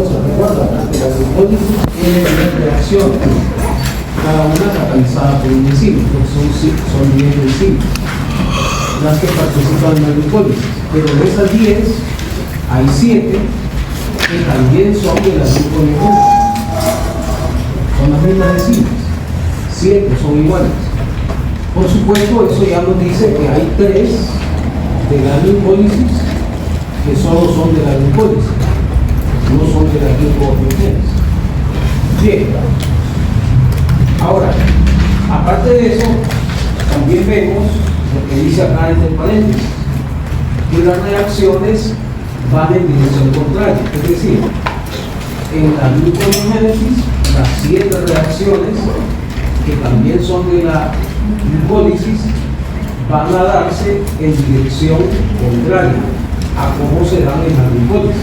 cosa, recuerda que la glucólisis tiene varias reacciones, cada una catalizada por un enzima, son 10 enzimas las que participan en la glucólisis, pero de esas 10 hay 7 que también son de la gluconeogénesis, son las mismas enzimas, 7 son iguales. Por supuesto, eso ya nos dice que hay 3 de la glucólisis que solo son de la glucólisis, no son de la gluconeogénesis. Bien, ahora, aparte de eso, también vemos lo que dice acá entre paréntesis, que las reacciones van en dirección contraria, es decir, en la gluconeogénesis, las 7 reacciones que también son de la glucólisis van a darse en dirección contraria a cómo se dan en la glucólisis.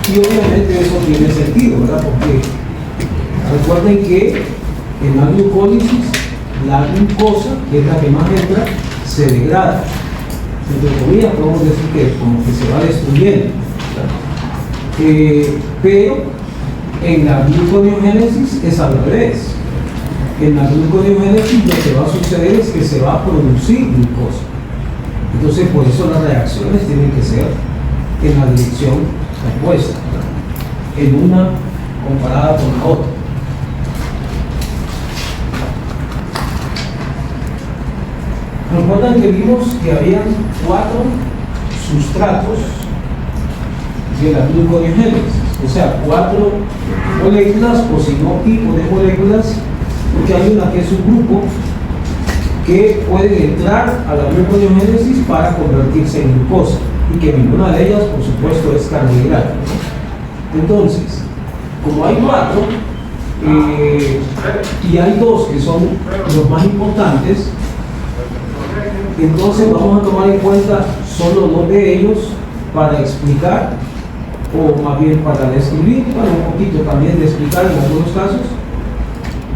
Y obviamente eso tiene sentido, ¿verdad? Porque recuerden que en la glucólisis la glucosa, que es la que más entra, se degrada. Entre comillas podemos decir que como que se va destruyendo, pero en la gluconeogénesis es al revés. En la gluconeogénesis lo que va a suceder es que se va a producir glucosa. Entonces por eso las reacciones tienen que ser en la dirección opuesta, en una comparada con la otra. Recuerdan que vimos que había 4 sustratos de la gluconeogénesis, o sea, 4 moléculas, o si no, tipos de moléculas, porque hay una que es un grupo que puede entrar a la gluconeogénesis para convertirse en glucosa, y que ninguna de ellas, por supuesto, es carbohidrato. Entonces, como hay 4, y hay 2 que son los más importantes, entonces vamos a tomar en cuenta solo 2 de ellos para explicar, o más bien para describir, bueno, un poquito también de explicar en algunos casos,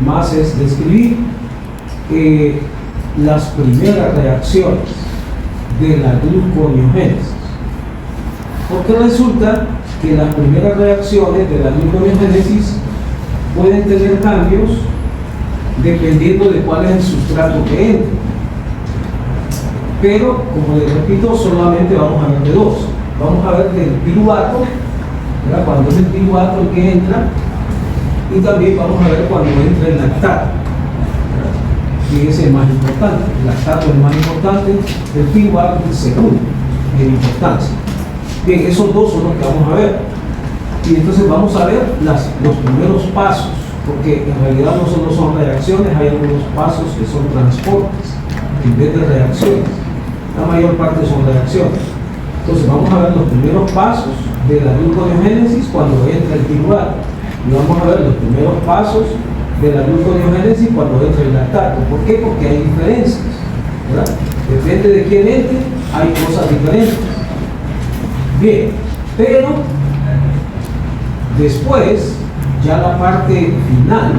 más es describir las primeras reacciones de la gluconeogénesis. Porque resulta que las primeras reacciones de la gluconeogénesis pueden tener cambios dependiendo de cuál es el sustrato que entre. Pero, como les repito, solamente vamos a ver de 2. Vamos a ver del piruvato, ¿verdad? Cuando es el piruvato el que entra, y también vamos a ver cuando entra el lactato, que es el más importante. El lactato es el más importante, el piruvato es el segundo en importancia. Bien, esos 2 son los que vamos a ver. Y entonces vamos a ver los primeros pasos, porque en realidad no solo son reacciones, hay algunos pasos que son transportes en vez de reacciones. La mayor parte son reacciones. Entonces vamos a ver los primeros pasos de la gluconeogénesis cuando entra el piruvato, y vamos a ver los primeros pasos de la gluconeogénesis cuando entra el lactato. ¿Por qué? Porque hay diferencias, ¿verdad? Depende de quién entre, hay cosas diferentes. Bien, pero después, ya la parte final,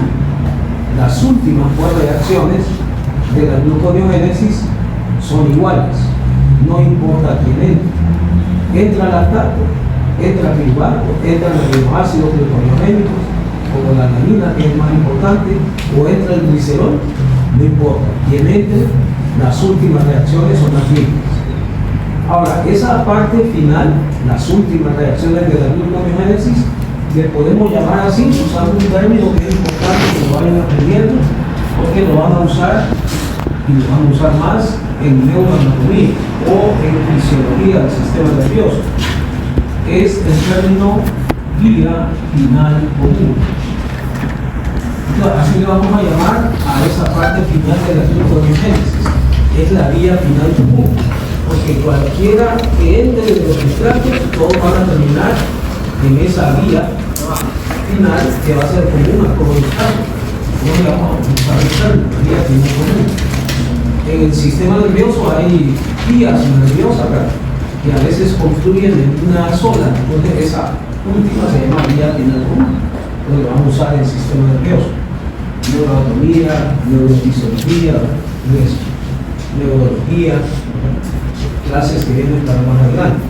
las últimas 4 reacciones de la gluconeogénesis son iguales, no importa quién entre. Entra lactato, entra piruvato, entran los aminoácidos gluconeogénicos, como la alanina, que es más importante, o entra el glicerol, no importa. Quien entre, las últimas reacciones son las mismas. Ahora, esa parte final, las últimas reacciones de la gluconeogénesis, le podemos llamar así, usando un término que es importante que lo vayan aprendiendo, porque lo van a usar y lo van a usar más en neuroanatomía o en fisiología del sistema nervioso. Es el término vía final común. Entonces, así le vamos a llamar a esa parte final de la gluconeogénesis. Es la vía final común, porque cualquiera que entre de los sustratos, todos van a terminar en esa vía final que va a ser común a todos los casos. No le vamos a usar el término, la vía final común. En el sistema nervioso hay vías nerviosas, ¿verdad?, que a veces confluyen en una sola. Entonces esa última se llama vía final común, lo vamos a usar en el sistema nervioso. Neuroanatomía, neurofisiología, neurología, clases que vienen para más adelante.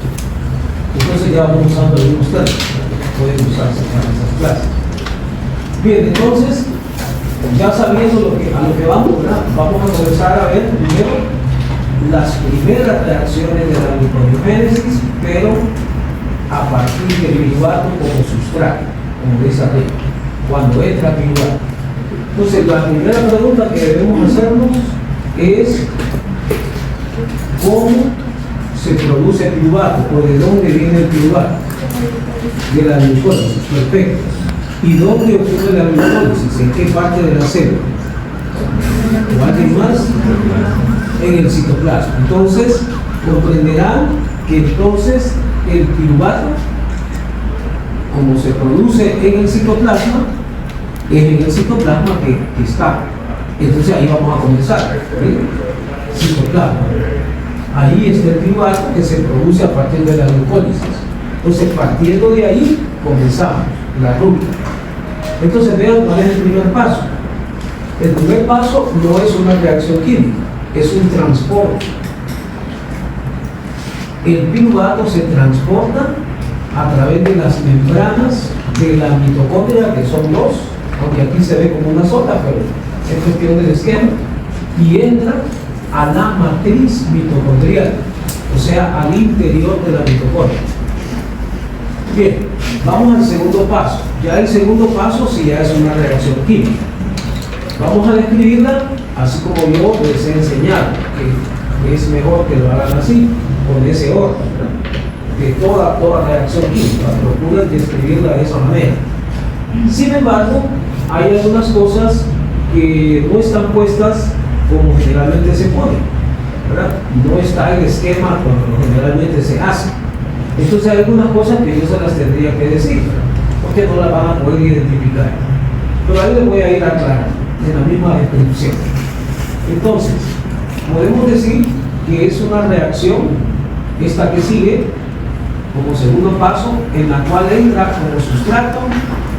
Entonces ya vamos usando algunos términos. pueden usarse para esas clases. Bien, entonces, ya sabiendo a lo que vamos, ¿verdad? Vamos a comenzar a ver primero las primeras reacciones de la gluconeogénesis, pero a partir del piruvato como sustrato, como dice arriba, cuando entra piruvato. Entonces, la primera pregunta que debemos hacernos es ¿cómo se produce el piruvato? ¿O de dónde viene el piruvato? De la glucólisis, perfecto. ¿Y dónde ocurre la glucólisis? ¿En qué parte de la célula? ¿O alguien más? En el citoplasma. Entonces, comprenderán que entonces el piruvato, como se produce en el citoplasma, es en el citoplasma que está. Entonces ahí vamos a comenzar. ¿Sí? Citoplasma. Ahí está el piruvato que se produce a partir de la glucólisis. Entonces, partiendo de ahí, comenzamos la ruta. Entonces, vean cuál es el primer paso. El primer paso no es una reacción química, es un transporte. El piruvato se transporta a través de las membranas de la mitocondria, que son dos, aunque aquí se ve como una sola, pero es cuestión del esquema, y entra a la matriz mitocondrial, o sea, al interior de la mitocondria. Bien, vamos al segundo paso. Ya el segundo paso sí ya es una reacción química. Vamos a describirla así como yo les he enseñado, que es mejor que lo hagan así, con ese orden, que toda reacción química, procuren describirla de esa manera. Sin embargo, hay algunas cosas que no están puestas como generalmente se pone, ¿verdad? No está el esquema como generalmente se hace. Entonces hay algunas cosas que yo se las tendría que decir, ¿verdad? Porque no las van a poder identificar. Pero ahí les voy a ir aclarando en la misma descripción. Entonces, podemos decir que es una reacción, esta que sigue, como segundo paso, en la cual entra como sustrato.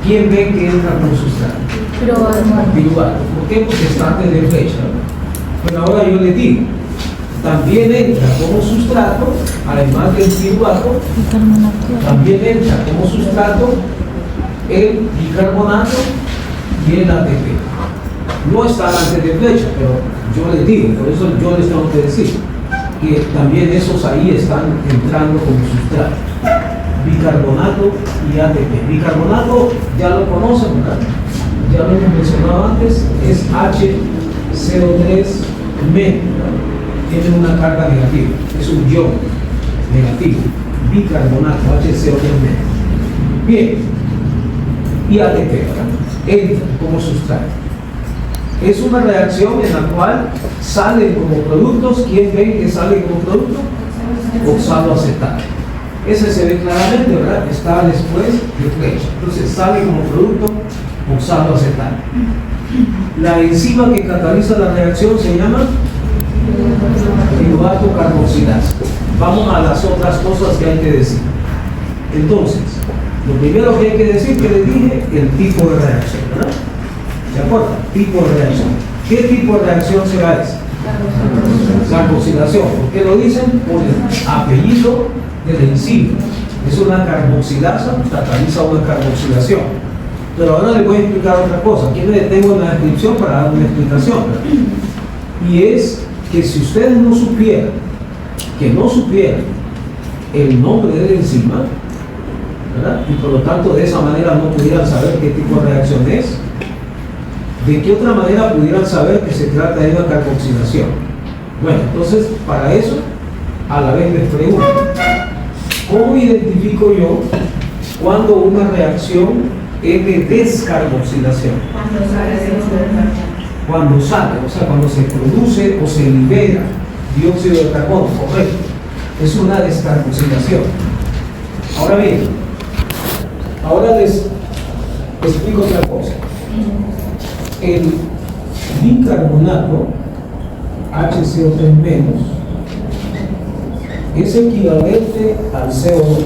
¿Quién ve que entra como sustrato? Piruvato. ¿Por qué? Porque está antes de flecha. Pero ahora yo les digo, también entra como sustrato, además del piruvato, también entra como sustrato el bicarbonato y el ATP. No están antes de flecha, pero yo les digo, por eso yo les tengo que decir que también esos ahí están entrando como sustrato. Bicarbonato y ATP. Bicarbonato ya lo conocen, ¿verdad? Ya lo hemos mencionado antes, es HCO3-, tiene una carga negativa, es un ion negativo. Bicarbonato, HCO3-. Bien, y ATP, ¿verdad? Entra como sustrato. Es una reacción en la cual salen como productos. ¿Quién ve que sale como producto? Oxaloacetate. Ese se ve claramente, ¿verdad? Está después de flecha. Entonces sale como producto oxaloacetate. La enzima que cataliza la reacción se llama piruvato carboxilasa. Vamos a las otras cosas que hay que decir. Entonces, lo primero que hay que decir, que les dije, el tipo de reacción, ¿verdad? ¿De acuerdo? Tipo de reacción. ¿Qué tipo de reacción será esa? Carboxilación. ¿Por qué lo dicen? Por el apellido de la enzima. Es una carboxilasa, cataliza una carboxilación. Pero ahora les voy a explicar otra cosa. Aquí me detengo en la descripción para dar una explicación, ¿verdad? Y es que si ustedes no supieran el nombre de la enzima, ¿verdad? Y por lo tanto de esa manera no pudieran saber qué tipo de reacción es, ¿de qué otra manera pudieran saber que se trata de una carboxilación? Bueno, entonces para eso a la vez les pregunto, ¿cómo identifico yo cuando una reacción es de descarboxilación? Cuando sale, o sea, cuando se produce o se libera dióxido de carbono, correcto. Es una descarboxilación. Ahora bien, ahora les explico otra cosa. El bicarbonato, HCO3-, es equivalente al CO2.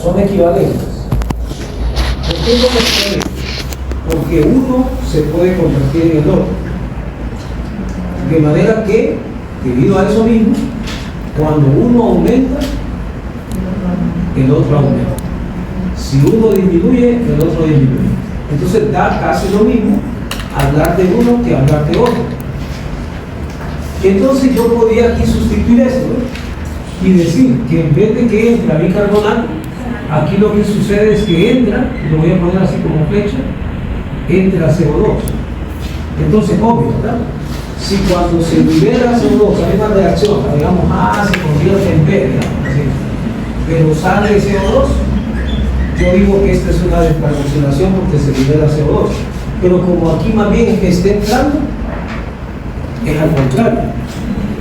Son equivalentes. ¿Por qué son equivalentes? Porque uno se puede convertir en el otro. De manera que, debido a eso mismo, cuando uno aumenta, el otro aumenta. Si uno disminuye, el otro disminuye. Entonces da casi lo mismo hablar de uno que hablar de otro. Entonces yo podía aquí sustituir esto, ¿no? Y decir que en vez de que entra bicarbonato, aquí lo que sucede es que entra, lo voy a poner así como flecha, entra CO2. Entonces, obvio, ¿verdad? Si cuando se libera CO2 hay una reacción, digamos, se convierte en B, digamos así, pero sale CO2, yo digo que esta es una descarboxilación porque se libera CO2. Pero como aquí más bien es que esté entrando, es al contrario.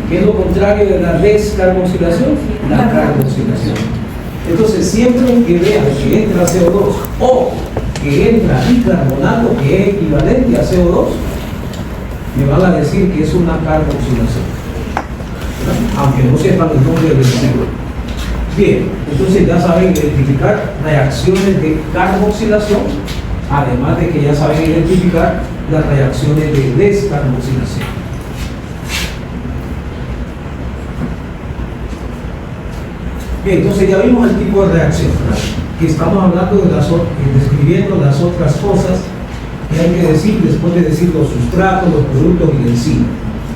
¿Qué es lo contrario de la descarboxilación? La carboxilación. Entonces, siempre que vean que entra CO2 o que entra bicarbonato, que es equivalente a CO2, me van a decir que es una carboxilación, ¿verdad? Aunque no sepan el nombre del ciclo. Bien, entonces ya saben identificar reacciones de carboxilación, además de que ya saben identificar las reacciones de descarboxilación. Bien, entonces ya vimos el tipo de reacción, ¿verdad? Que estamos hablando de describiendo las otras cosas que hay que decir después de decir los sustratos, los productos y la enzima,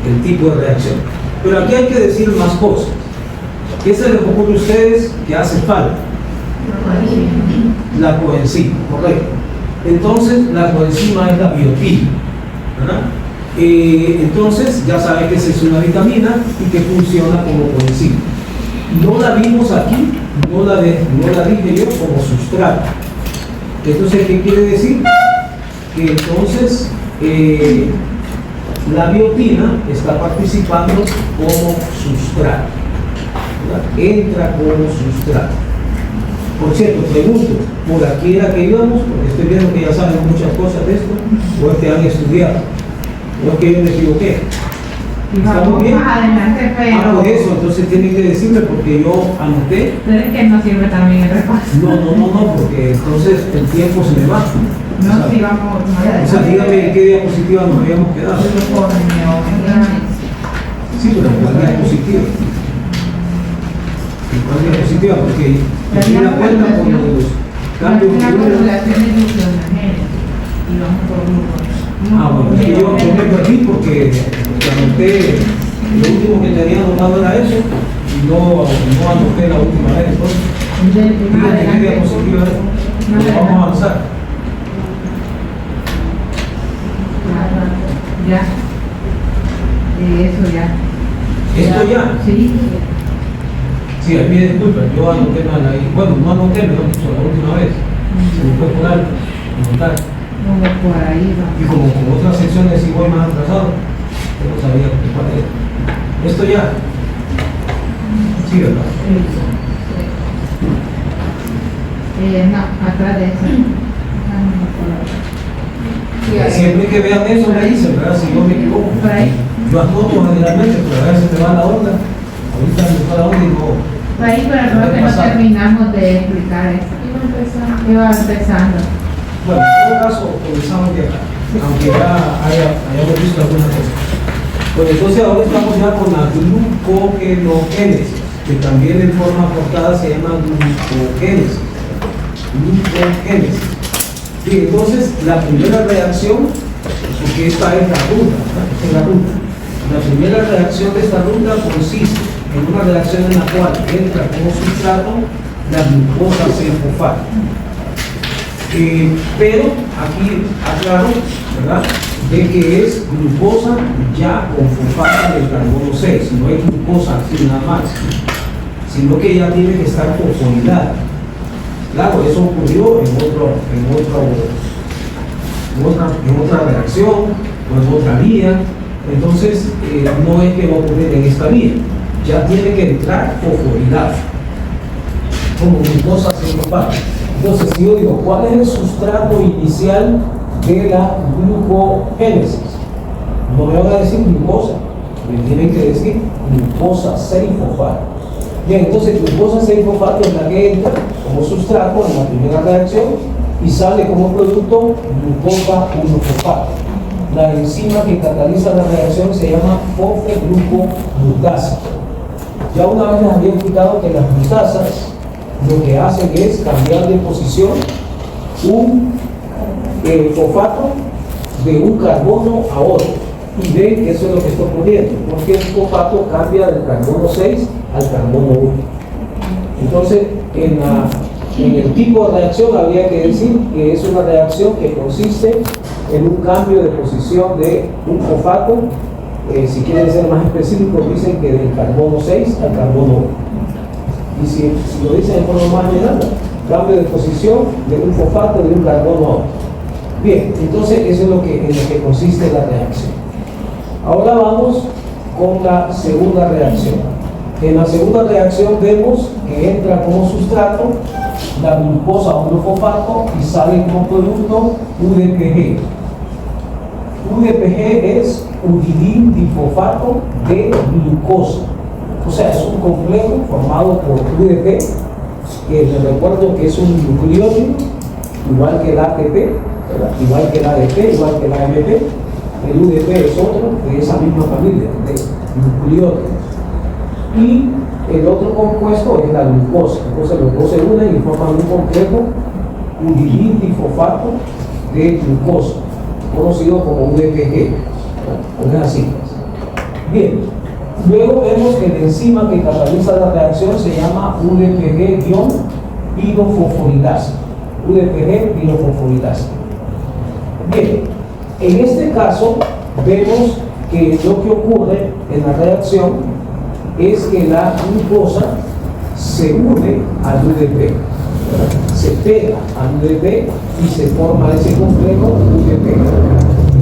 el tipo de reacción. Pero aquí hay que decir más cosas. ¿Qué se les ocurre a ustedes que hace falta? La coenzima, correcto. Entonces, la coenzima es la biotina, ¿verdad? Entonces, ya saben que esa es una vitamina y que funciona como coenzima. No la vimos aquí, no la dije yo como sustrato. Entonces, ¿qué quiere decir? Que entonces la biotina está participando como sustrato, ¿verdad? Entra como sustrato. Por cierto, pregunto, ¿por aquí era que íbamos? Porque estoy viendo que ya saben muchas cosas de esto, o es que han estudiado, o es que yo me equivoqué. ¿Estamos bien? Más adelante, pero... por eso, entonces tienen que decirme porque yo anoté. Pero es que no sirve también el repaso. No, porque entonces el tiempo se me va. No, si vamos... O sea, dígame en qué diapositiva nos habíamos quedado. Sí, pero ¿en cuál diapositiva? ¿En cuál diapositiva? Porque aquí la cuenta con los cambios La de formulación de glucosamina y vamos por grupos. bueno, es que yo me perdí porque anoté, lo último que tenía anotado era eso y no anoté la última vez. Entonces, dígame qué diapositiva es. Vamos a avanzar. Ya. Eso ya. ¿Esto ya? Sí. Sí, ahí me disculpen, yo anoté mal ahí. Bueno, no anoté, mejor dicho, la última vez. Se me fue por alto, anotar. No, por ahí va. Y como con otras secciones sí voy más atrasado, yo no sabía cuál era. ¿Esto ya? Sí, ¿verdad? No, atrás de eso. Siempre que vean eso me dicen, ¿verdad? Si yo me equivoco. Por ahí. Yo anoto generalmente, pero a veces me va la onda. Ahorita me va la onda y no. Por ahí, pero creo que no terminamos de explicar eso. Iba empezando. Bueno, en todo caso, comenzamos de acá, aunque ya hayamos visto algunas cosas. Pues entonces ahora estamos ya con la glucogenogénesis, que también en forma cortada se llama glucogénesis. Glucogénesis. Y entonces la primera reacción, porque esta es la ruta, ¿verdad? Esta es la ruta. La primera reacción de esta ruta consiste en una reacción en la cual entra como sustrato la glucosa 6-fosfato. Pero aquí aclaro, ¿verdad?, de que es glucosa ya con fosfato del carbono 6, no es glucosa así nada más, sino que ya tiene que estar fosforilada. Claro, eso ocurrió en otra reacción o en otra vía. Entonces, no es que va a ocurrir en esta vía, ya tiene que entrar fosforilada como glucosa sin fosfato. Entonces, si yo digo, ¿cuál es el sustrato inicial de la glucogénesis? No me van a decir glucosa, me tienen que decir glucosa 6-fosfato. Bien, entonces glucosa 6-fosfato es la que entra como sustrato en la primera reacción y sale como producto glucosa 1-fosfato. La enzima que cataliza la reacción se llama fosfoglucoglutasa. Ya una vez les había explicado que las glutasas lo que hacen es cambiar de posición un fosfato de un carbono a otro. Y ven que eso es lo que está ocurriendo, porque el fosfato cambia del carbono 6 al carbono 1. Entonces, en el tipo de reacción habría que decir que es una reacción que consiste en un cambio de posición de un fosfato, si quieren ser más específicos, dicen que del carbono 6 al carbono 1. Y si lo dicen de forma más general, cambio de posición de un fosfato de un carbono a otro. Bien, entonces eso es en lo que consiste la reacción. Ahora vamos con la segunda reacción. En la segunda reacción vemos que entra como sustrato la glucosa o un fosfato y sale como producto UDPG. UDPG es uridil difosfato de glucosa. O sea, es un complejo formado por UDP, que les recuerdo que es un nucleótido, igual que el ATP, igual que el ADP, igual que el AMP. El UDP es otro de esa misma familia de nucleótidos. Y el otro compuesto es la glucosa. Entonces los dos se unen y forman un complejo uridil difosfato de glucosa, conocido como UDPG, con esas siglas. Bien, luego vemos que la enzima que cataliza la reacción se llama UDPG-pirofosforilasa. UDPG-pirofosforilasa. Bien, en este caso vemos que lo que ocurre en la reacción es que la glucosa se une al UDP, se pega al UDP y se forma ese complejo UDP.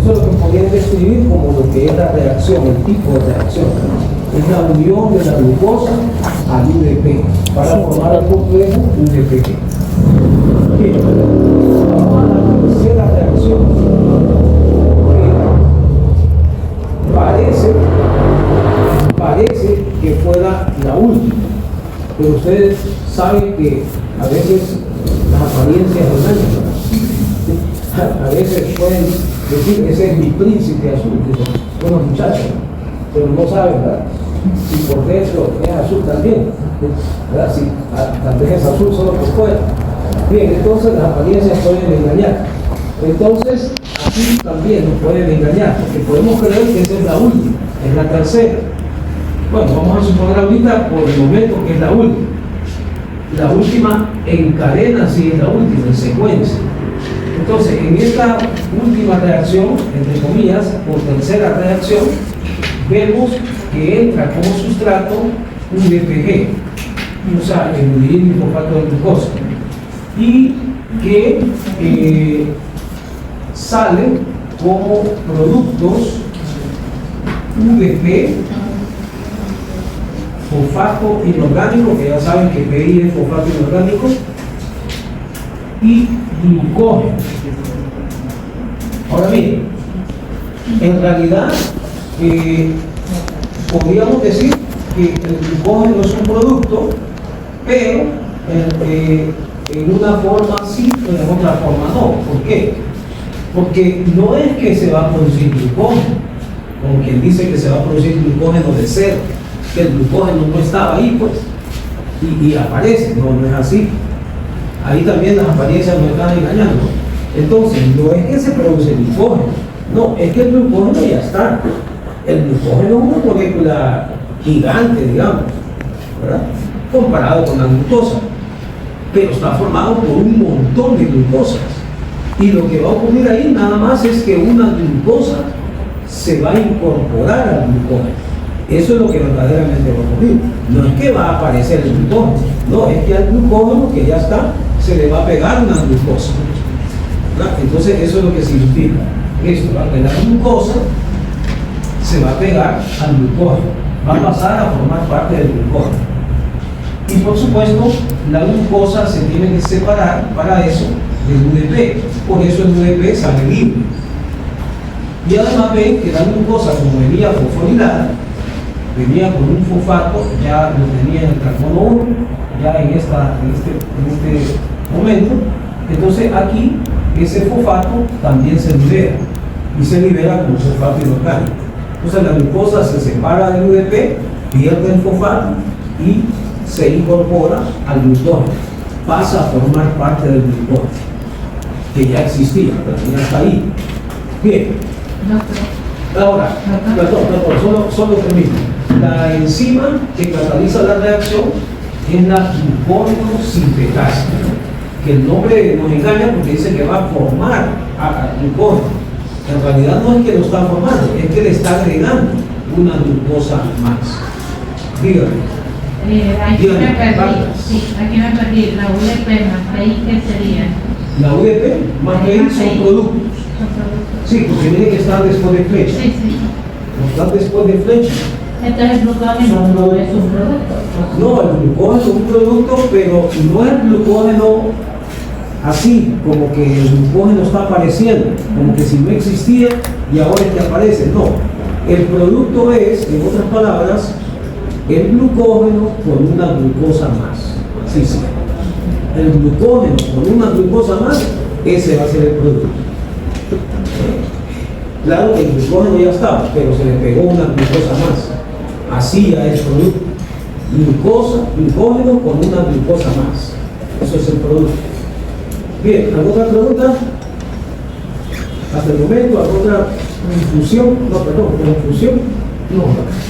Eso es lo que podrían describir como lo que es la reacción, el tipo de reacción. Es la unión de la glucosa al UDP para formar el complejo UDP. Bien, vamos a la tercera reacción. Parece que fuera la última, pero ustedes saben que a veces las apariencias engañan. A veces pueden decir, ese es mi príncipe azul, que son buenos muchachos, pero no saben, ¿verdad? Si por dentro es azul también, ¿verdad? Si tal vez es azul solo por fuera. Bien, entonces las apariencias pueden engañar. Entonces, aquí también nos pueden engañar, porque podemos creer que esa es la última, es la tercera. Bueno, vamos a suponer ahorita por el momento que es la última. La última en cadena sí es la última, en secuencia. Entonces, en esta última reacción, entre comillas, por tercera reacción, vemos que entra como sustrato un UDPG, o sea, el uridil difosfato de glucosa, y que sale como productos UDP, fosfato inorgánico, que ya saben que PI es fosfato inorgánico, y glucógeno. Ahora bien, en realidad podríamos decir que el glucógeno es un producto, pero en una forma sí, pero en otra forma no. ¿Por qué? Porque no es que se va a producir glucógeno, como quien dice que se va a producir glucógeno de cero, que el glucógeno no estaba ahí, pues, y aparece. No es así. Ahí también las apariencias nos están engañando. Entonces, no es que se produce glucógeno, no, es que el glucógeno ya está. El glucógeno es una molécula gigante, digamos, ¿verdad? Comparado con la glucosa, pero está formado por un montón de glucosas. Y lo que va a ocurrir ahí nada más es que una glucosa se va a incorporar al glucógeno. Eso es lo que verdaderamente va a ocurrir. No es que va a aparecer el glucógeno, no, es que al glucógeno que ya está, se le va a pegar una glucosa, ¿verdad? Entonces eso es lo que significa esto, ¿verdad? Que la glucosa se va a pegar al glucógeno, va a pasar a formar parte del glucógeno. Y por supuesto, la glucosa se tiene que separar para eso del UDP, por eso el UDP sale libre. Y además ven que la glucosa, como venía fosforilada, venía con un fosfato, ya lo tenía en el carbono 1, ya en este momento. Entonces aquí ese fosfato también se libera, y se libera como fosfato inorgánico. Entonces la glucosa se separa del UDP, pierde el fosfato y se incorpora al glucógeno. pasa a formar parte del glucógeno, que ya existía, pero ya está ahí. Bien. Ahora, perdón, solo termino. La enzima que cataliza la reacción es la glucógeno sintetasa, que el nombre nos engaña porque dice que va a formar glucógeno. En realidad no es que lo está formando, es que le está agregando una glucosa más. Dígame. Aquí me perdí. Sí, aquí me perdí. La UDP más PI, ¿qué sería? La UDP más PI son productos. Sí, porque tiene que estar después de flecha. Sí, sí. No están después de flecha. Entonces el glucógeno no es un producto. No, el glucógeno es un producto, pero no es glucógeno así, como que el glucógeno está apareciendo, como que si no existía y ahora es que aparece. No, el producto es, en otras palabras, el glucógeno con una glucosa más. Sí, sí. El glucógeno con una glucosa más, ese va a ser el producto. Claro que el glucógeno ya estaba, pero se le pegó una glucosa más. Así ya es producto. Glucógeno con una glucosa más. Eso es el producto. Bien, ¿alguna pregunta? Hasta el momento, ¿alguna confusión? No, perdón, confusión. No,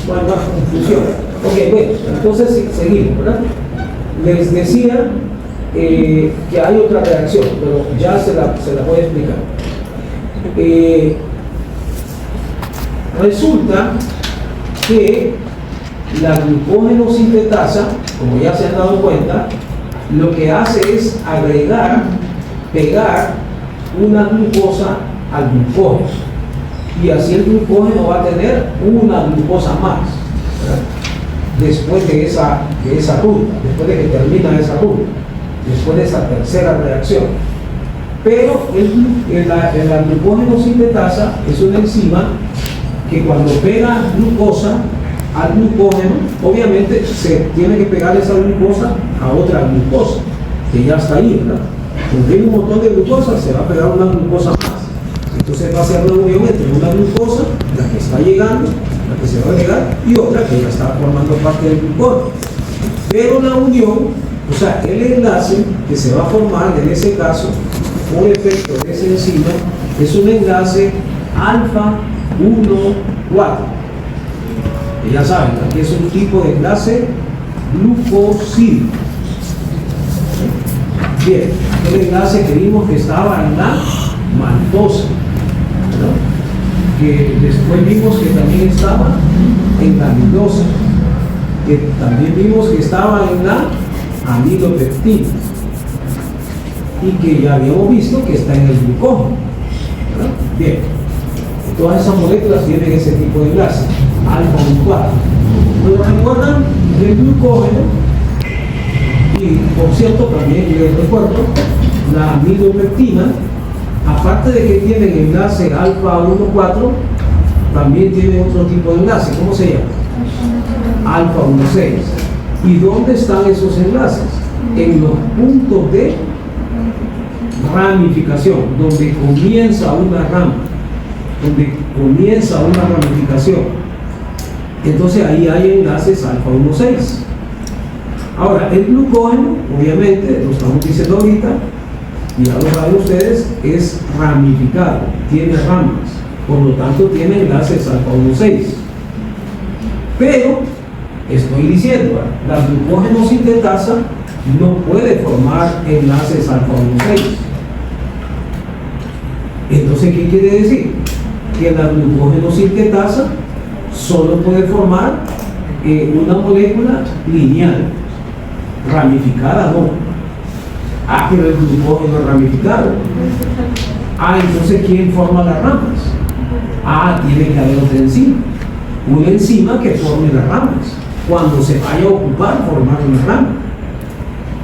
más confusión. Ok, bueno, entonces seguimos, ¿verdad? Les decía que hay otra reacción, pero ya se la voy a explicar. Resulta que la glucógeno sintetasa, como ya se han dado cuenta, lo que hace es pegar una glucosa al glucógeno, y así el glucógeno va a tener una glucosa más, ¿verdad? Después de esa ruta, después de que termina esa ruta, después de esa tercera reacción. Pero la glucógeno sintetasa es una enzima que cuando pega glucosa al glucógeno, obviamente se tiene que pegar esa glucosa a otra glucosa, que ya está ahí, ¿verdad? Cuando hay un montón de glucosa, se va a pegar una glucosa más. Entonces va a ser una unión entre una glucosa, la que está llegando, la que se va a agregar, y otra que ya está formando parte del glucógeno. Pero la unión, o sea, el enlace que se va a formar en ese caso, por efecto de esa enzima, es un enlace alfa 1,4. Que ya saben, aquí es un tipo de enlace glucosídeo. Bien, el enlace que vimos que estaba en la maltosa, ¿no? Que después vimos que también estaba en la amilosa, que también vimos que estaba en la amilopectina, y que ya habíamos visto que está en el glucógeno, ¿verdad? Bien, todas esas moléculas tienen ese tipo de enlace, alfa 1,4. ¿Lo recuerdan? El glucógeno. Y por cierto, también les recuerdo, la amilopectina, aparte de que tienen enlace alfa 1,4, también tiene otro tipo de enlace. ¿Cómo se llama? Alfa 1,6. ¿Y dónde están esos enlaces? En los puntos de ramificación, donde comienza una rama, donde comienza una ramificación. Entonces ahí hay enlaces alfa 1,6. Ahora, el glucógeno, obviamente, lo estamos diciendo ahorita, y ya lo saben ustedes, es ramificado, tiene ramas, por lo tanto tiene enlaces alfa 1,6. Pero, estoy diciendo, la glucógeno sintetasa no puede formar enlaces alfa 1,6. Entonces, ¿qué quiere decir? Que la glucógeno sintetasa solo puede formar una molécula lineal. Ramificada no. Pero el glucógeno es ramificado. Entonces ¿quién forma las ramas? Tiene que haber otra enzima. Una enzima que forme las ramas cuando se vaya a ocupar formar una rama,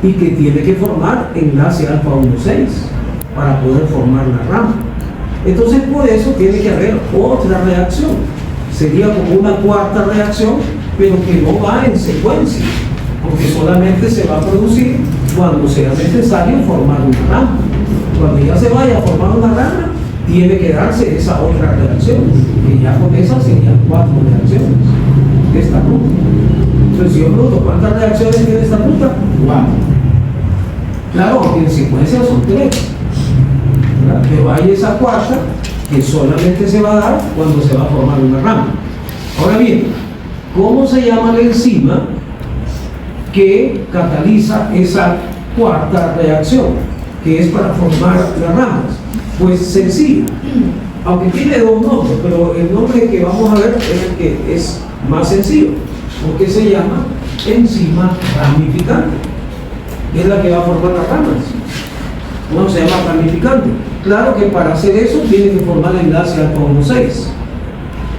y que tiene que formar enlace alfa 1,6 para poder formar la rama. Entonces por eso tiene que haber otra reacción. Sería como una cuarta reacción, pero que no va en secuencia, porque solamente se va a producir cuando sea necesario formar una rama. Cuando ya se vaya a formar una rama, tiene que darse esa otra reacción, que ya con esa serían 4 reacciones de esta ruta. Entonces, si yo pregunto, ¿cuántas reacciones tiene esta ruta? 4. Claro, aunque en secuencia son 3, ¿verdad? Pero hay esa cuarta que solamente se va a dar cuando se va a formar una rama. Ahora bien, ¿cómo se llama la enzima que cataliza esa cuarta reacción, que es para formar las ramas? Pues sencillo, aunque tiene dos nombres, pero el nombre que vamos a ver es el que es más sencillo, porque se llama enzima ramificante, que es la que va a formar las ramas. Bueno, se llama ramificante. Claro que para hacer eso tiene que formar el enlace alfa 1,6.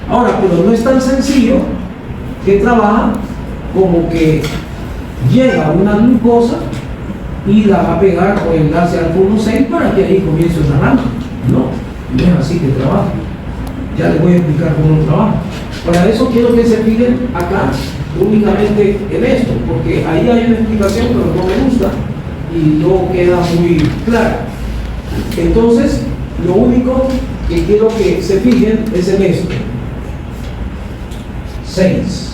Ahora, pero no es tan sencillo que trabaja como que llega una glucosa y la va a pegar por el enlace alfa 1,6 para que ahí comience una rama. No es así que trabaja. Ya les voy a explicar cómo trabaja. Para eso quiero que se fijen acá, únicamente en esto, porque ahí hay una explicación pero no me gusta y no queda muy clara. Entonces, lo único que quiero que se fijen es en esto. 6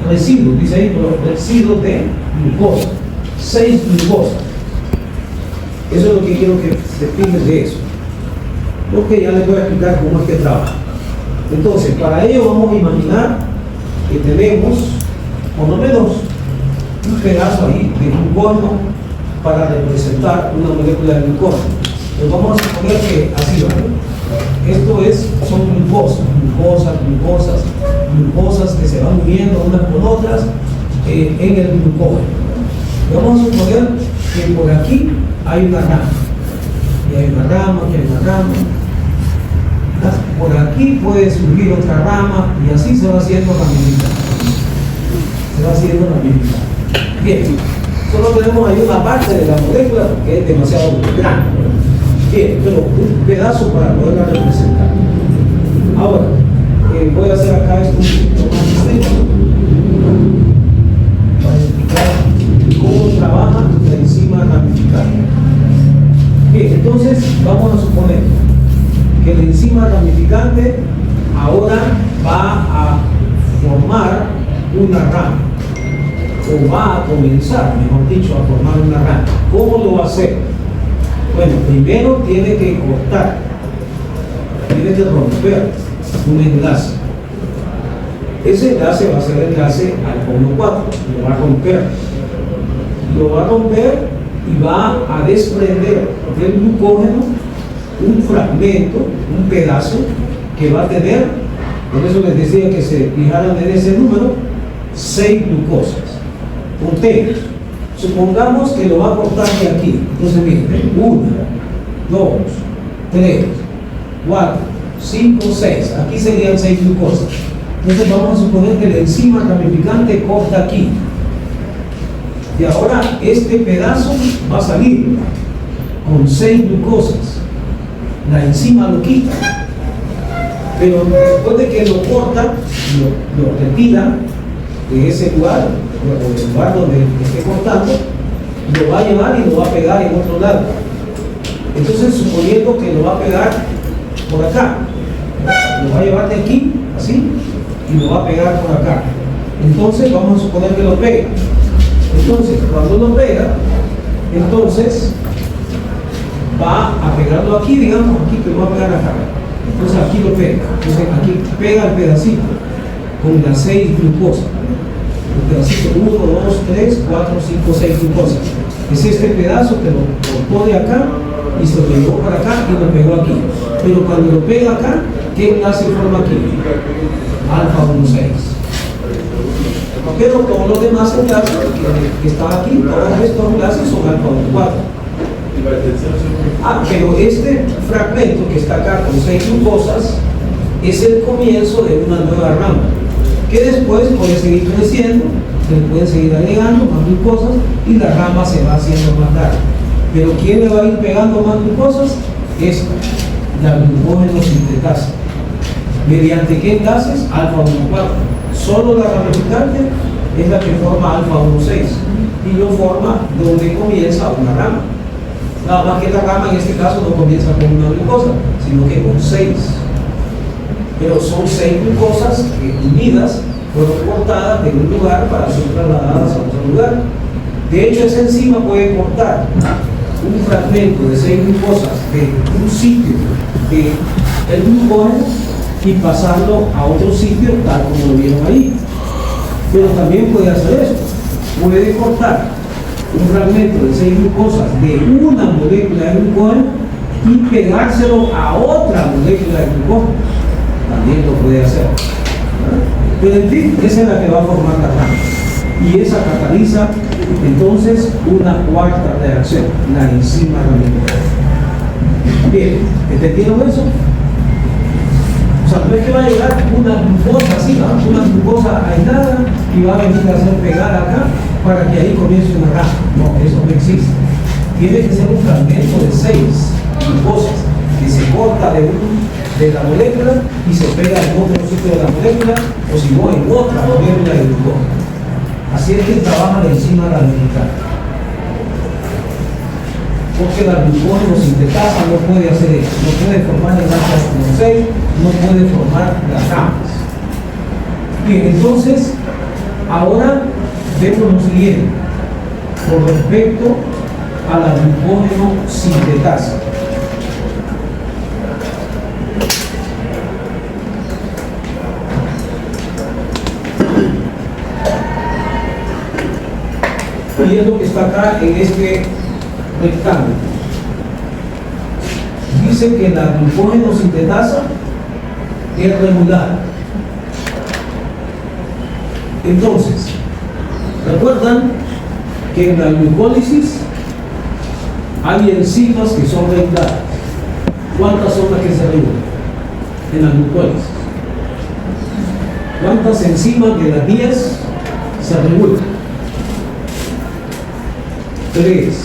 residuos, dice ahí, pero residuos de glucosa. 6 glucosas. Eso es lo que quiero que se fijen de eso. Porque ya les voy a explicar cómo es que trabaja. Entonces, para ello vamos a imaginar que tenemos por lo menos un pedazo ahí de glucógeno para representar una molécula de glucógeno. Entonces vamos a suponer que así va, ¿no? Esto son glucosas que se van uniendo unas con otras en el glucógeno. Y vamos a suponer que por aquí hay una rama, y hay una rama, que hay una rama. Por aquí puede surgir otra rama y así se va haciendo ramificada. Bien, solo tenemos ahí una parte de la molécula que es demasiado grande. Bien, pero un pedazo para poderla representar. Ahora, voy a hacer acá esto un poquito más extenso para explicar cómo trabaja la enzima ramificante. Bien, entonces vamos a suponer que la enzima ramificante ahora va a formar una rama, o va a comenzar, mejor dicho, a formar una rama. ¿Cómo lo va a hacer? Bueno, primero tiene que cortar, tiene que romper un enlace. Ese enlace va a ser el enlace alfa 1,4, lo va a romper y va a desprender del glucógeno un fragmento, un pedazo que va a tener, por eso les decía que se fijaran en ese número, 6 glucosas. Contemos, supongamos que lo va a cortar de aquí. Entonces miren, 1, 2, 3, 4, 5, 6. Aquí serían 6 glucosas. Entonces vamos a suponer que la enzima ramificante corta aquí. Y ahora este pedazo va a salir con 6 glucosas. La enzima lo quita. Pero después de que lo corta, lo retira de ese lugar, o del lugar donde esté cortando, lo va a llevar y lo va a pegar en otro lado. Entonces, suponiendo que lo va a pegar por acá, lo va a llevar de aquí, así, y lo va a pegar por acá. Entonces, vamos a suponer que lo pega. Entonces, cuando lo pega, entonces va a pegarlo aquí, digamos, aquí que lo va a pegar acá. Entonces aquí lo pega. Entonces aquí pega el pedacito con las 6 glucosas. El pedacito 1, 2, 3, 4, 5, 6 glucosas. Es este pedazo que lo cortó de acá y se lo llevó para acá y lo pegó aquí. Pero cuando lo pega acá, ¿qué enlace forma aquí? Alfa 1,6. Pero todos los demás enlaces que están aquí, todos estos enlaces son alfa 1,4. Pero este fragmento que está acá con 6 glucosas es el comienzo de una nueva rama que después puede seguir creciendo, se puede seguir agregando más glucosas y la rama se va haciendo más larga. Pero ¿quién le va a ir pegando más glucosas? Esta, la glucógeno sintetasa. ¿Mediante qué enlaces? Alfa 1,4. Solo la ramificante es la que forma alfa 1,6 y no forma donde comienza una rama. Nada más que la rama en este caso no comienza con una glucosa, sino que con 6. Pero son 6 glucosas que unidas fueron cortadas de un lugar para ser trasladadas a otro lugar. De hecho, esa enzima puede cortar un fragmento de 6 glucosas de un sitio del glucógeno y pasarlo a otro sitio, tal como lo vieron ahí. Pero también puede hacer eso. Puede cortar un fragmento de 6 glucosas de una molécula de glucógeno y pegárselo a otra molécula de glucógeno. También lo puede hacer. Pero en fin, esa es la que va a formar la rama. Y esa cataliza entonces una cuarta reacción, la enzima ramificada. Bien, ¿entendieron eso? O sea, no es que va a llegar una glucosa así, ¿no? Una glucosa aislada y va a venir a hacer pegar acá para que ahí comience una rama. No, eso no existe. Tiene que ser un fragmento de 6 glucosas que se corta de la molécula y se pega en otro sitio de la molécula, o si no, en otra molécula de glucógeno. Así es que trabaja la enzima ramificada. Porque la glucógeno sintetasa no puede hacer eso, no puede formar enlaces como 6, no puede formar las ramas. Bien, entonces, ahora vemos lo siguiente, con respecto a la glucógeno sintetasa. Y es lo que está acá en este rectángulo. Dice que la glucógeno sintetasa es regular. Entonces, ¿recuerdan que en la glucólisis hay enzimas que son regulares? ¿Cuántas son las que se regulan en la glucólisis? ¿Cuántas enzimas de las 10 se regulan? 3.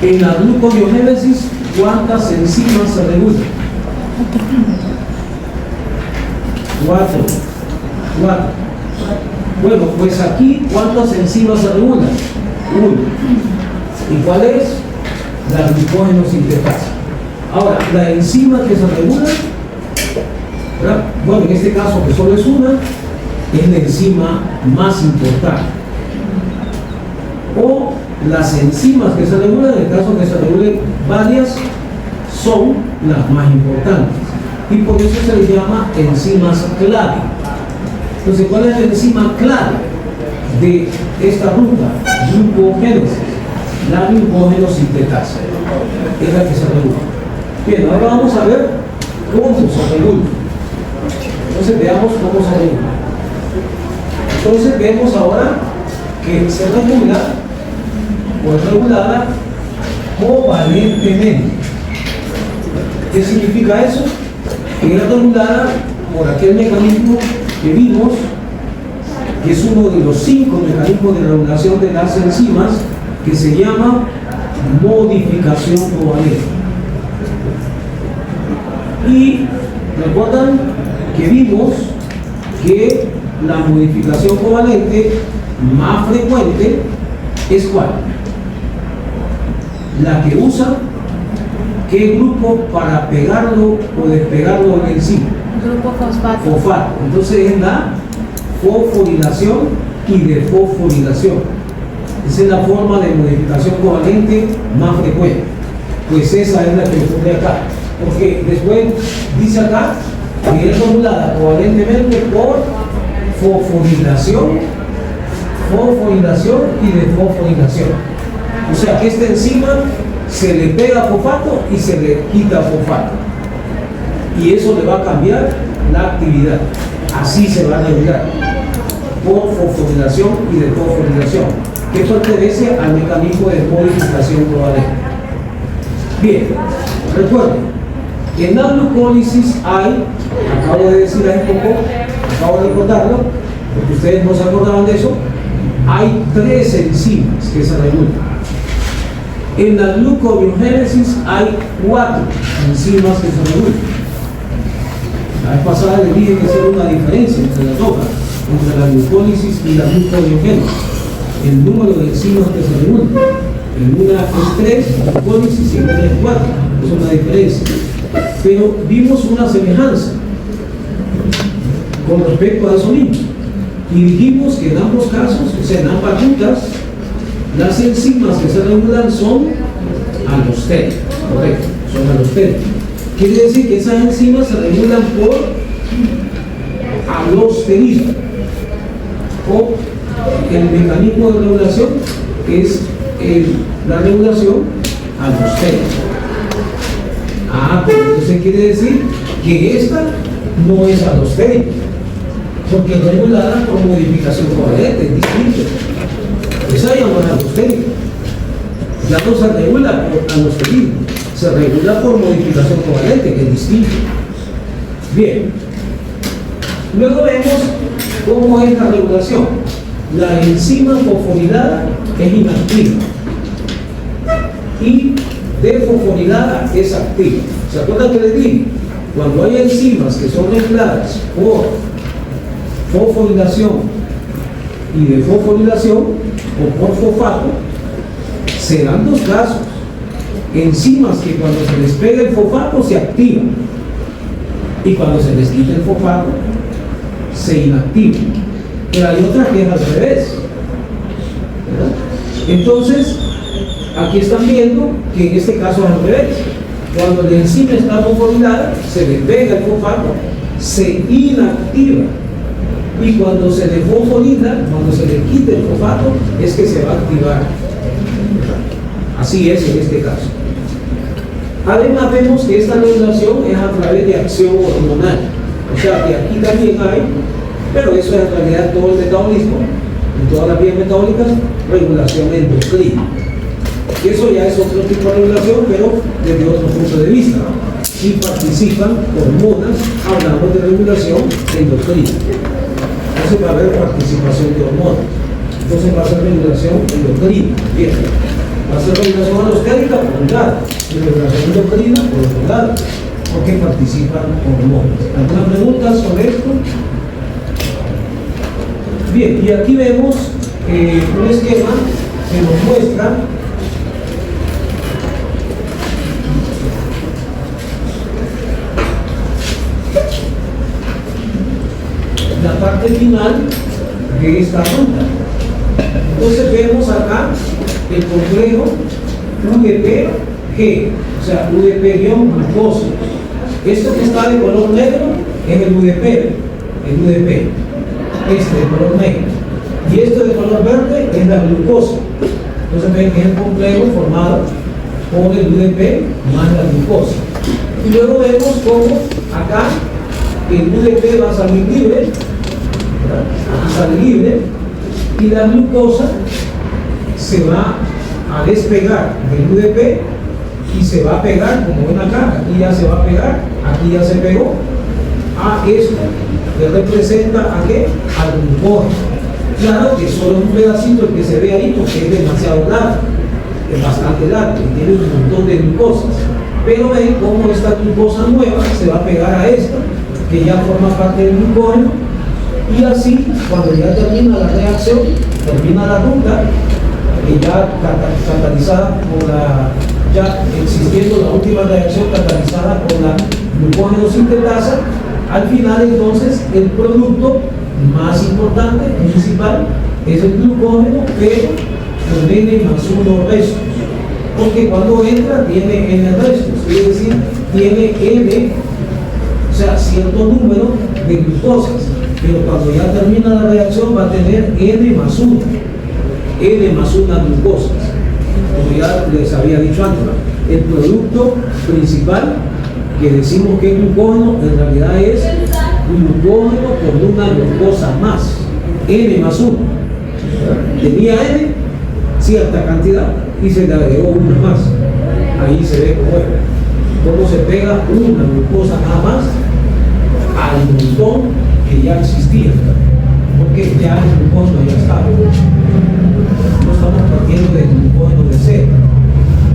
En la gluconeogénesis, ¿cuántas enzimas se regulan? 4. Bueno, pues aquí, ¿cuántas enzimas se regulan? 1. ¿Y cuál es? La glucógeno sintetasa. Ahora, la enzima que se regula, ¿verdad? Bueno, en este caso que solo es una, es la enzima más importante. O las enzimas que se regulan, en el caso que se regulen varias, son las más importantes. Y por eso se les llama enzimas clave. Entonces, ¿cuál es la enzima clave de esta ruta? Glucogénesis. La glucógeno sintetasa es la que se regula. Bien, ahora vamos a ver cómo se regula. Entonces, veamos cómo se regula. Entonces, vemos ahora que se regula o es regulada covalentemente. ¿Qué significa eso? Que es regulada por aquel mecanismo que vimos, que es uno de los 5 mecanismos de regulación de las enzimas, que se llama modificación covalente. Y recuerdan que vimos que la modificación covalente más frecuente es ¿cuál? La que usa ¿qué grupo para pegarlo o despegarlo en la enzima? Grupo fosfato. Fosfato. Entonces es la fosforilación y desfosforilación. Esa es la forma de modificación covalente más frecuente. Pues esa es la que ocurre acá. Porque después dice acá que es regulada covalentemente por fosforilación y desfosforilación. O sea que esta enzima se le pega fosfato y se le quita fosfato. Y eso le va a cambiar la actividad. Así se va a regular por fosforilación y desfosforilación, que pertenece al mecanismo de modificación covalente. Bien, recuerden, en la glucólisis hay, acabo de decir hace poco, acabo de recordarlo, porque ustedes no se acordaban de eso, hay 3 enzimas que se regulan. En la gluconeogénesis hay 4 enzimas que se regulan. La vez pasada les dije que hacer una diferencia entre las dos, entre la glucólisis y la gluconeogénesis. El número de enzimas que se regulan. En una es 3, glucólisis, y en otra es 4. Es una diferencia. Pero vimos una semejanza con respecto a eso mismo. Y dijimos que en ambos casos, o sea, en ambas rutas, las enzimas que se regulan son alostéricas, correcto, son alostéricas. Quiere decir que esas enzimas se regulan por alosterismo, o el mecanismo de regulación es la regulación alostérica. Pues entonces quiere decir que esta no es alostérica, porque es regulada por modificación coherente, es distinto. Esa ya no es alostérica, ya no se regula por alosterismo, se regula por modificación coherente, que es distinto. Bien, luego vemos cómo es la regulación. La enzima fosforilada es inactiva y defosforilada es activa. ¿Se acuerdan que les dije? Cuando hay enzimas que son mezcladas por fosforilación y defosforilación o por fosfato, se dan dos casos. Enzimas que cuando se les pega el fosfato se activan y cuando se les quita el fosfato se inactivan. Pero hay otra que es al revés, ¿verdad? Entonces, aquí están viendo que en este caso es al revés. Cuando la enzima está fosforilada, se le pega el fosfato, se inactiva. Y cuando se le fosforila, cuando se le quita el fosfato, es que se va a activar. Así es en este caso. Además vemos que esta regulación es a través de acción hormonal. O sea que aquí también hay, pero eso es en realidad todo el metabolismo, en todas las vías metabólicas, regulación endocrina. Y eso ya es otro tipo de regulación, pero desde otro punto de vista. Si participan hormonas, hablamos de regulación endocrina. Entonces va a haber participación de hormonas. Entonces va a ser regulación endocrina. Bien. Va a ser regulación alostérica por un lado, y regulación endocrina por otro lado, porque participan hormonas. ¿Alguna pregunta sobre esto? Bien, y aquí vemos un esquema que nos muestra la parte final de esta ruta. Entonces vemos acá el complejo UDP-G, o sea, UDP-glucosa. Esto que está de color negro es el UDP, este de color negro. Y esto de color verde es la glucosa. Entonces ven que es el complejo formado por el UDP más la glucosa. Y luego vemos cómo acá el UDP va a salir libre, aquí sale libre, y la glucosa se va a despegar del UDP y se va a pegar, como ven acá, aquí ya se va a pegar, aquí ya se pegó a esto, que representa a qué, al glucógeno. Claro que solo un pedacito el que se ve ahí porque es demasiado largo, es bastante largo y tiene un montón de glucosas, pero ven cómo esta glucosa nueva se va a pegar a esta que ya forma parte del glucógeno, y así cuando ya termina la reacción, termina la ruta, ya catalizada por la, ya existiendo la última reacción catalizada por la glucógeno sintetasa, al final entonces el producto más importante, principal, es el glucógeno, pero con N más 1 restos, porque cuando entra tiene N restos, es decir, tiene N, o sea, cierto número de glucosas, pero cuando ya termina la reacción va a tener N más 1 glucosas. Como ya les había dicho antes, el producto principal que decimos que es glucógeno en realidad es glucógeno con una glucosa más, N más 1. Tenía N cierta cantidad y se le agregó una más. Ahí se ve cómo se pega una glucosa nada más al montón que ya existía, porque ya el glucógeno ya estaba. No estamos partiendo del glucógeno de cero.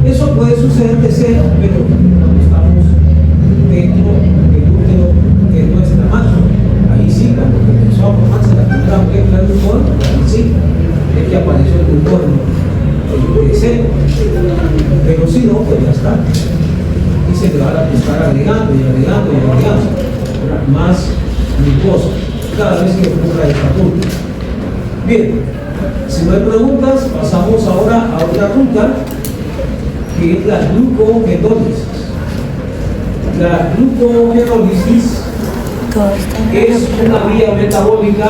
Eso puede suceder de cero, pero cuando estamos dentro del útero de nuestra madre, ahí sí, cuando comenzó a formarse la primera molécula del glucógeno, ahí sí, es que apareció el glucógeno de cero. Pero si no, pues ya está. Y se le va a estar agregando y agregando y agregando más glucosa. cada vez que ocurra esta ruta. Bien, si no hay preguntas, pasamos ahora a otra ruta, que es la glucogenólisis. La glucogenólisis es una vía metabólica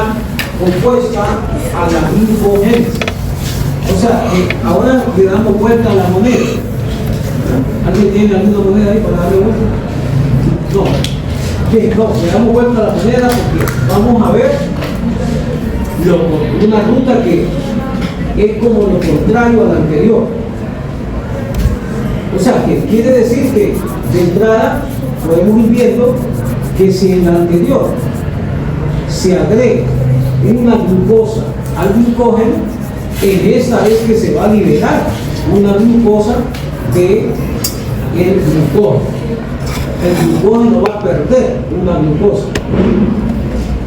opuesta a la glucogénesis. O sea, ahora le damos vuelta a la moneda. ¿Alguien tiene alguna moneda ahí para darle vuelta? No. Bien, no, le damos vuelta a la moneda porque vamos a ver una ruta que es como lo contrario a la anterior. O sea, que quiere decir que de entrada podemos ir viendo que si en la anterior se agrega una glucosa al glucógeno, en esta es que se va a liberar una glucosa del glucógeno. El glucógeno va a perder una glucosa.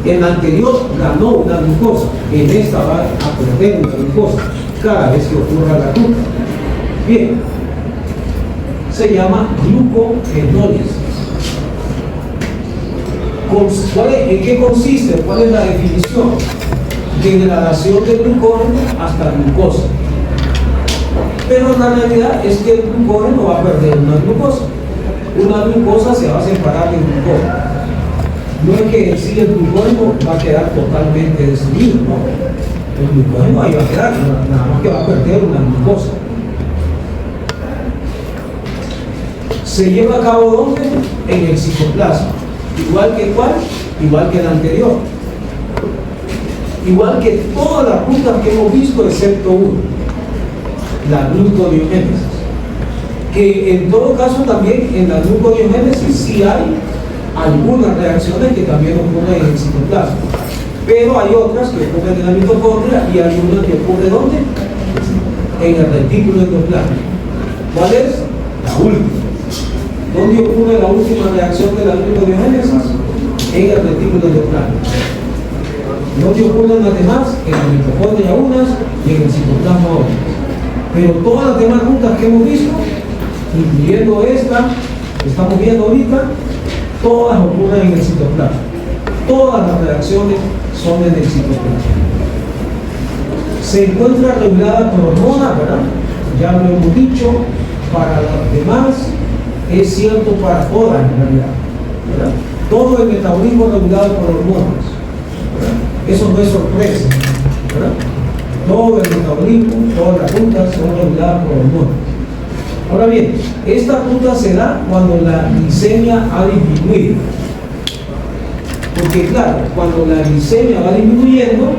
En la anterior ganó una glucosa, en esta va a perder una glucosa cada vez que ocurra la ruta. Bien, se llama glucogenólisis. ¿En qué consiste? ¿Cuál es la definición? Degradación del glucógeno hasta glucosa. Pero la realidad es que el glucógeno va a perder una glucosa. Una glucosa se va a separar del glucógeno. No es que en sí el glucógeno va a quedar totalmente destruido, no. El glucógeno ahí va a quedar, nada más que va a perder una glucosa. Se lleva a cabo ¿dónde? En el citoplasma. Igual que ¿cuál? Igual que el anterior. Igual que todas las rutas que hemos visto, excepto una, la gluconeogénesis. Que en todo caso también en la gluconeogénesis sí hay algunas reacciones que también ocurren en el citoplasma. Pero hay otras que ocurren en la mitocondria y algunas que ocurren ¿dónde? En el retículo endoplasmático. ¿Cuál es? La última. ¿Dónde ocurre la última reacción de la gluconeogénesis? En el retículo endoplasmático. ¿Dónde ocurren las demás? En la mitocondria unas y en el citoplasma otras. Pero todas las demás rutas que hemos visto, incluyendo esta que estamos viendo ahorita, todas ocurren en el citoplasma. Todas las reacciones son en el citoplasma. Se encuentra regulada por hormonas, ¿verdad? Ya lo hemos dicho, para las demás es cierto para todas en realidad, ¿verdad? Todo el metabolismo es regulado por hormonas, ¿verdad? Eso no es sorpresa, ¿verdad? Todo el metabolismo, todas las rutas son reguladas por hormonas. Ahora bien, esta ruta se da cuando la glicemia ha disminuido. Porque claro, cuando la glicemia va disminuyendo,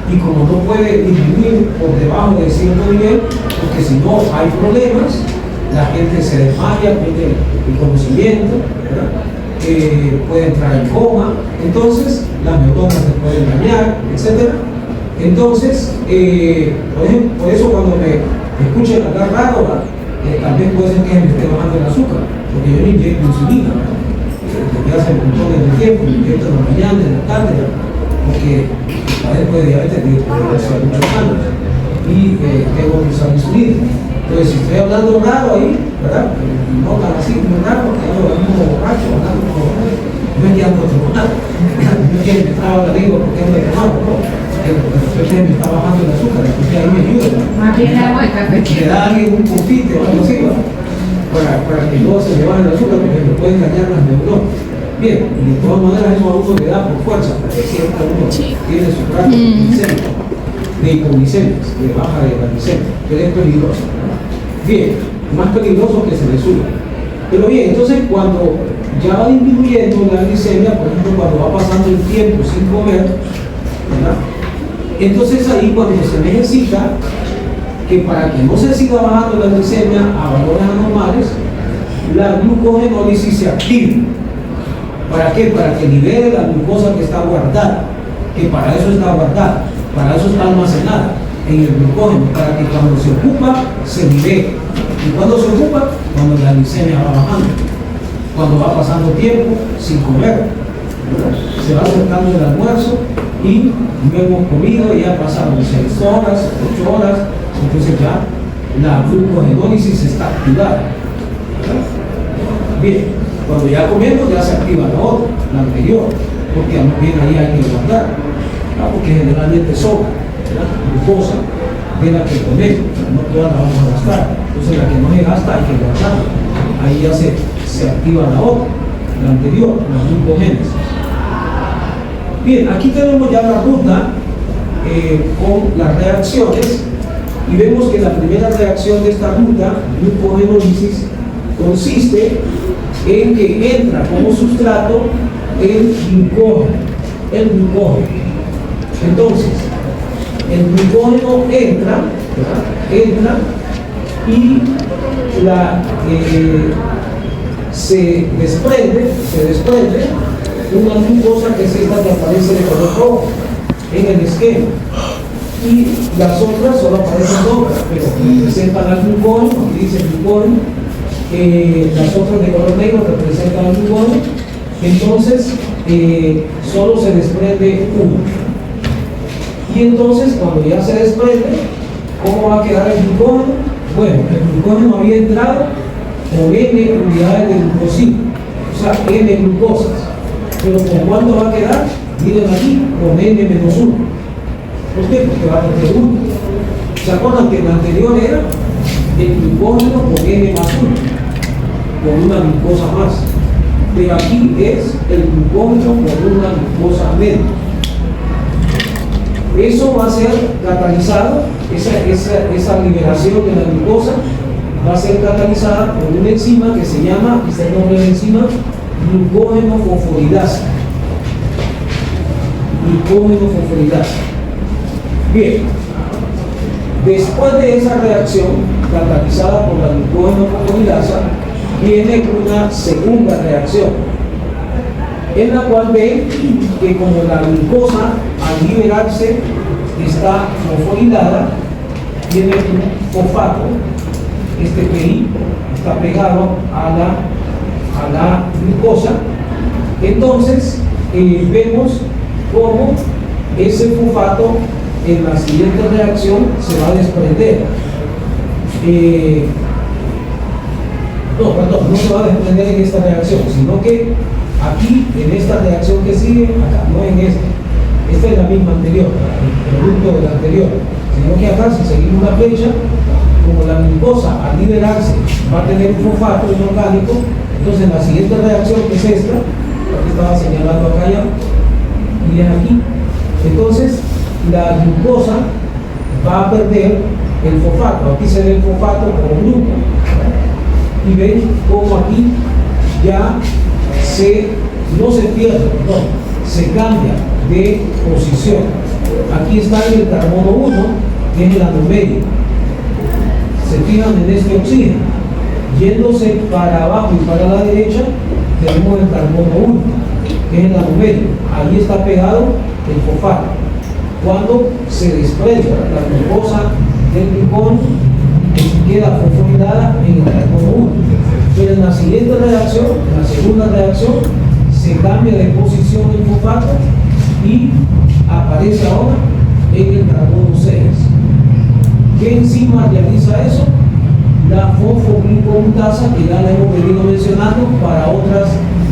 y como no puede disminuir por debajo de cierto nivel, porque si no hay problemas, la gente se desmaya, pierde el conocimiento, ¿verdad? Puede entrar en coma, entonces las neuronas se pueden dañar, etc. Entonces, por eso cuando me escuchen hablar raro, también puede ser que me esté bajando el azúcar, porque yo no inyecto insulina, porque hace un montón de tiempo, me inyecto en la mañana, en la tarde, porque padezco de diabetes desde hace muchos años y tengo que usar insulina. Entonces, si estoy hablando raro ahí, ¿verdad? No tan así como raro, porque ando como borracho, hablando como no es que ando tomando, no es que me traba la lengua porque ando tomando, no. Porque me está bajando el azúcar, porque ahí me ayuda. Más bien agua y café. Le da alguien un confite o algo así, ¿verdad? Para que no se le baje el azúcar, porque me pueden dañar las neuronas. Bien, y de todas maneras eso a uno le da por fuerza, porque siempre uno tiene su práctica de hipoglicemias, de baja de la glicemia, que es peligroso. Bien, más peligroso que se le sube. Pero bien, entonces cuando ya va disminuyendo la glicemia, por ejemplo, cuando va pasando el tiempo sin comer, ¿verdad? Entonces ahí cuando se necesita que para que no se siga bajando la glicemia a valores anormales, la glucogenólisis se activa. ¿Para qué? Para que libere la glucosa que está guardada, que para eso está guardada, para eso está almacenada en el glucógeno, para que cuando se ocupa, se libere. ¿Y cuando se ocupa? Cuando la glicemia va bajando, cuando va pasando tiempo sin comer, ¿verdad? Se va acercando el almuerzo y no hemos comido, ya pasaron 6 horas, 8 horas, entonces ya la glucogenólisis está activada, ¿verdad? Bien, cuando ya comemos ya se activa la otra, la anterior, porque a lo bien ahí hay que guardar, ¿verdad? Porque generalmente sobra, ¿verdad? Glucosa de la que comemos, no todas la vamos a gastar, entonces la que no se gasta hay que guardarla, ahí ya se activa la otra, la anterior, la glucogénesis. Bien, aquí tenemos ya la ruta con las reacciones y vemos que la primera reacción de esta ruta, glucogenólisis, consiste en que entra como sustrato el glucógeno. Entonces, el glucógeno entra y se desprende una glucosa que es esta que aparece de color rojo en el esquema, y las otras solo aparecen rojas, pero representan al glucógeno, aquí dice glucógeno, las otras de color negro representan al glucógeno, entonces solo se desprende uno. Y entonces cuando ya se desprende, ¿cómo va a quedar el glucógeno? Bueno, el glucógeno había entrado con N unidades de glucosina, o sea, N glucosas. Pero ¿con cuánto va a quedar? Miren aquí, con N-1. ¿Por qué? Porque va a tener 1. ¿Se acuerdan que el anterior era el glucógeno con N+1, con una glucosa más? Pero aquí es el glucógeno con una glucosa menos. Eso va a ser catalizado, esa liberación de la glucosa va a ser catalizada por una enzima que se llama, este es el nombre de la enzima, glucógeno fosforilasa. Bien, después de esa reacción catalizada por la glucógeno fosforilasa, viene una segunda reacción, en la cual ven que como la glucosa al liberarse está fosforilada, tiene un fosfato, este PI está pegado a la glucosa, entonces vemos cómo ese fosfato en la siguiente reacción se va a desprender. No se va a desprender en esta reacción, sino que aquí, en esta reacción que sigue, acá, no en esta. Esta es la misma anterior, el producto de la anterior. Sino que acá, si seguimos la flecha, como la glucosa al liberarse va a tener un fosfato inorgánico, entonces la siguiente reacción, que es esta, la que estaba señalando acá ya, y es aquí, entonces la glucosa va a perder el fosfato. Aquí se ve el fosfato como grupo, y ven cómo aquí ya no se pierde, se cambia de posición. Aquí está el carbono 1, que es el anomérico. Se fijan en este oxígeno, yéndose para abajo y para la derecha, tenemos el carbono 1, que es el anomérico. Ahí está pegado el fosfato. Cuando se desprende la glucosa del glucógeno, queda fosforilada en el carbono 1. Pero en la siguiente reacción, en la segunda reacción, se cambia de posición el fosfato y aparece ahora en el carbono 6. ¿Qué enzima realiza eso? La fosfoglucoamutasa, que ya la hemos venido mencionando para otras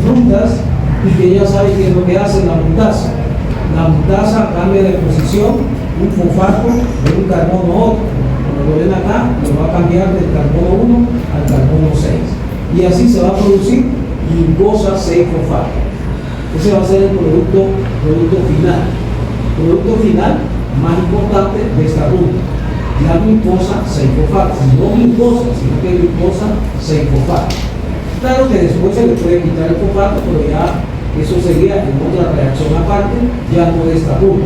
rutas y que ya saben qué es lo que hace la mutasa. La mutasa cambia de posición un fosfato de un carbono a otro. Como lo ven acá, lo va a cambiar del carbono 1 al carbono 6. Y así se va a producir glucosa 6-fosfato. Ese va a ser el producto final. El producto final más importante de esta ruta. La glucosa 6-fosfato. No glucosa, sino que glucosa 6-fosfato. Claro que después se le puede quitar el fosfato, pero ya eso sería en otra reacción aparte, ya no de esta ruta.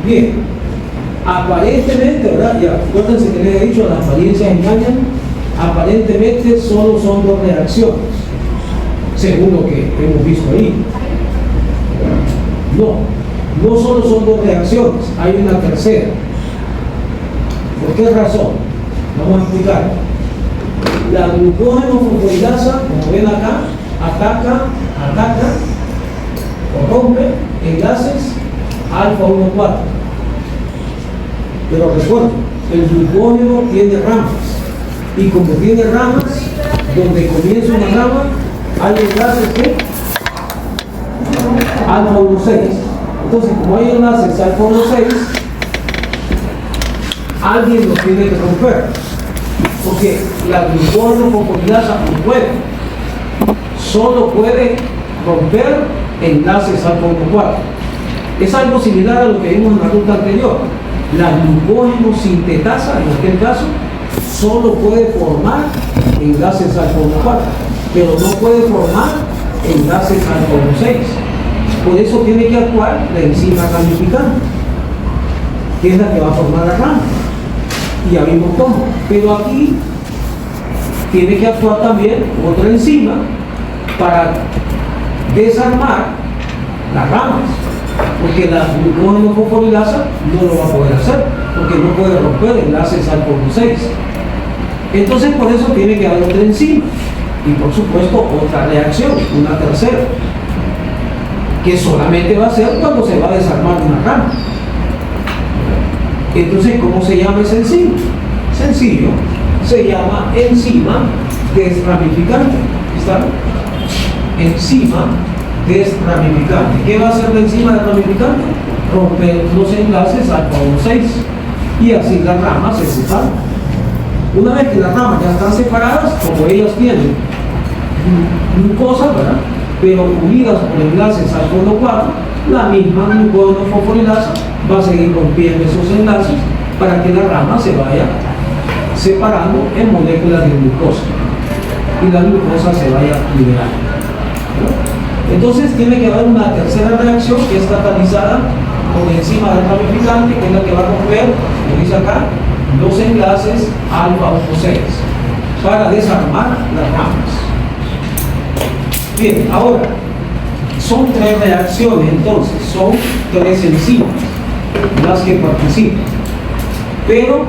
Bien, aparentemente, ¿verdad? Ya acuérdense que les he dicho, las apariencias engañan. Aparentemente solo son dos reacciones, según lo que hemos visto ahí. No solo son dos reacciones, hay una tercera. ¿Por qué razón? Vamos a explicar. La glucógeno fosforilasa, como ven acá, ataca o rompe enlaces alfa 1,4. Pero recuerden, el glucógeno tiene ramas, y como tiene ramas, donde comienza una rama, hay enlaces que alfa 1, 6. Entonces, como hay enlaces alfa 1, 6, alguien los tiene que romper. Porque la glucosa no puede. Solo puede romper enlaces alfa 1, 4. Es algo similar a lo que vimos en la ruta anterior. La glucógeno sintetasa, en aquel caso, solo puede formar enlaces alfa 1, 4, pero no puede formar enlaces alfa 1, 6. Por eso tiene que actuar la enzima ramificante, que es la que va a formar la rama. Y ya vimos cómo. Pero aquí tiene que actuar también otra enzima para desarmar las ramas, porque la glucógeno fosforilasa no lo va a poder hacer, porque no puede romper enlaces alfa 1, 6. Entonces por eso tiene que haber otra enzima y por supuesto otra reacción, una tercera, que solamente va a ser cuando se va a desarmar una rama. Entonces, ¿cómo se llama esa enzima? Sencillo, se llama enzima desramificante. ¿Está? Enzima desramificante. ¿Qué va a hacer la enzima desramificante? Romper los enlaces alfa 1, 6 y así las ramas se separan. Una vez que las ramas ya están separadas, como ellas tienen glucosa, ¿verdad?, pero unidas por enlaces alfa 1, 4, la misma glucógeno fosforilasa va a seguir rompiendo esos enlaces para que la rama se vaya separando en moléculas de glucosa y la glucosa se vaya liberando. Entonces tiene que haber una tercera reacción que es catalizada por enzima ramificante, que es la que va a romper, como dice acá, los enlaces alfa 1, 6 para desarmar las ramas. Bien, ahora son tres reacciones, entonces son tres enzimas las que participan, pero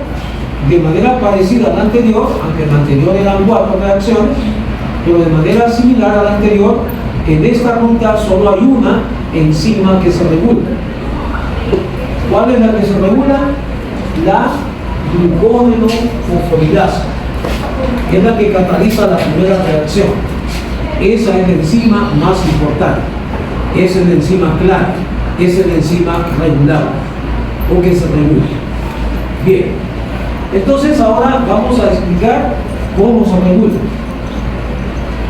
de manera parecida a la anterior, aunque en la anterior eran 4 reacciones, pero de manera similar a la anterior, en esta ruta solo hay una enzima que se regula. ¿Cuál es la que se regula? La glucógeno fosforilasa, es la que cataliza la primera reacción. Esa es la enzima más importante, esa es la enzima clave, esa es la enzima regular, o que se regula. Bien, entonces ahora vamos a explicar cómo se regula.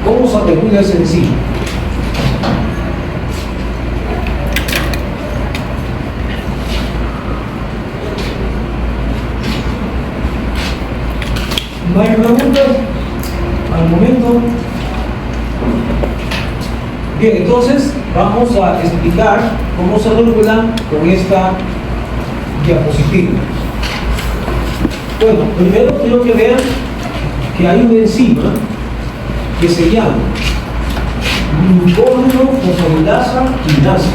¿Cómo se regula esa enzima? ¿No hay preguntas al momento? Bien, entonces vamos a explicar cómo se regula con esta diapositiva. Bueno, primero quiero que vean que hay una enzima que se llama glucógeno fosforilasa quinasa.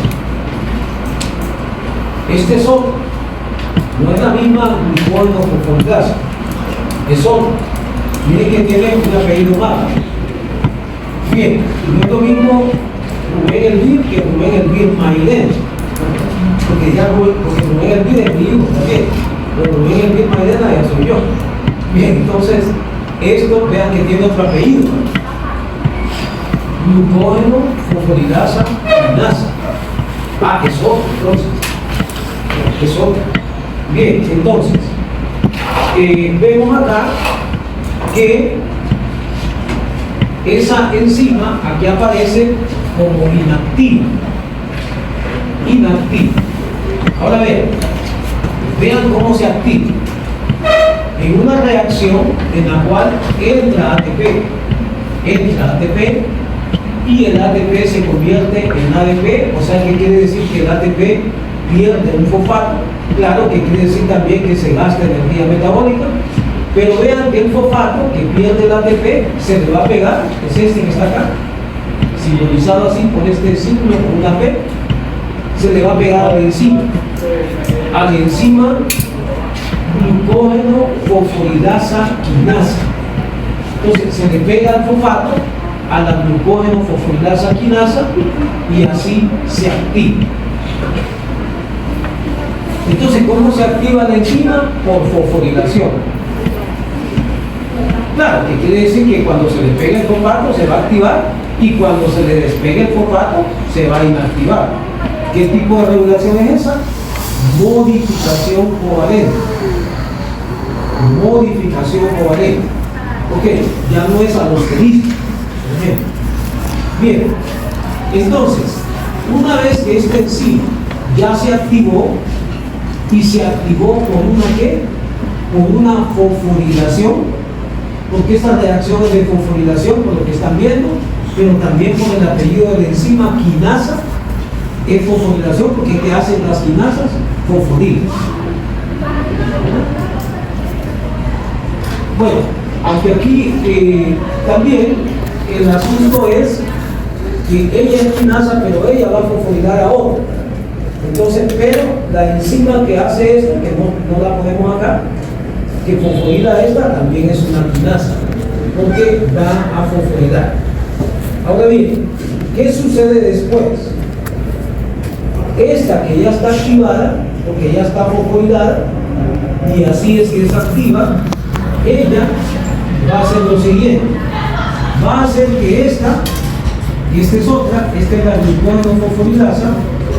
Este es otro, no es la misma glucógeno fosforilasa, es otro. Miren que tiene un apellido más. Bien, no es lo mismo Rubén Elvir que Rubén Elvir Maiden, porque Rubén Elvir es mi hijo también, pero Rubén Elvir Maiden ya soy yo. Bien, entonces esto vean que tiene otro apellido, glucógeno fosforilasa quinasa. Es otro, entonces es otro. Bien, entonces vemos acá que esa enzima aquí aparece como inactiva. Ahora vean cómo se activa. En una reacción en la cual entra ATP y el ATP se convierte en ADP, o sea, ¿qué quiere decir? Que el ATP pierde un fosfato. Claro que quiere decir también que se gasta energía metabólica, pero vean que el fosfato que pierde el ATP se le va a pegar, es este que está acá, simbolizado así por este símbolo, con una P, se le va a pegar a la enzima glucógeno fosforilasa quinasa. Entonces se le pega el fosfato a la glucógeno fosforilasa quinasa y así se activa. Entonces, ¿cómo se activa la enzima? Por fosforilación. Claro, que quiere decir que cuando se le pega el fosfato se va a activar y cuando se le despegue el fosfato se va a inactivar. ¿Qué tipo de regulación es esa? Modificación covalente. Modificación covalente. Ok, ya no es alosterismo, por ejemplo. Bien, entonces, una vez que esta enzima ya se activó, y se activó por una ¿qué? Por una fosforilación, porque estas reacciones de fosforilación, por lo que están viendo, pero también por el apellido de la enzima quinasa, es fosforilación, porque ¿qué hacen las quinasas? Fosforilan. Bueno, aunque aquí también el asunto es que ella es quinasa, pero ella va a fosforilar a otra. Entonces, pero la enzima que hace esto, que no la ponemos acá, que fosforila esta, también es una quinasa, porque va a fosforilar. Ahora bien, ¿qué sucede después? Esta que ya está activada, porque ya está fosforilada, y así es que es activa, ella va a hacer lo siguiente: va a hacer que esta es otra, esta es la glucógeno fosforilasa,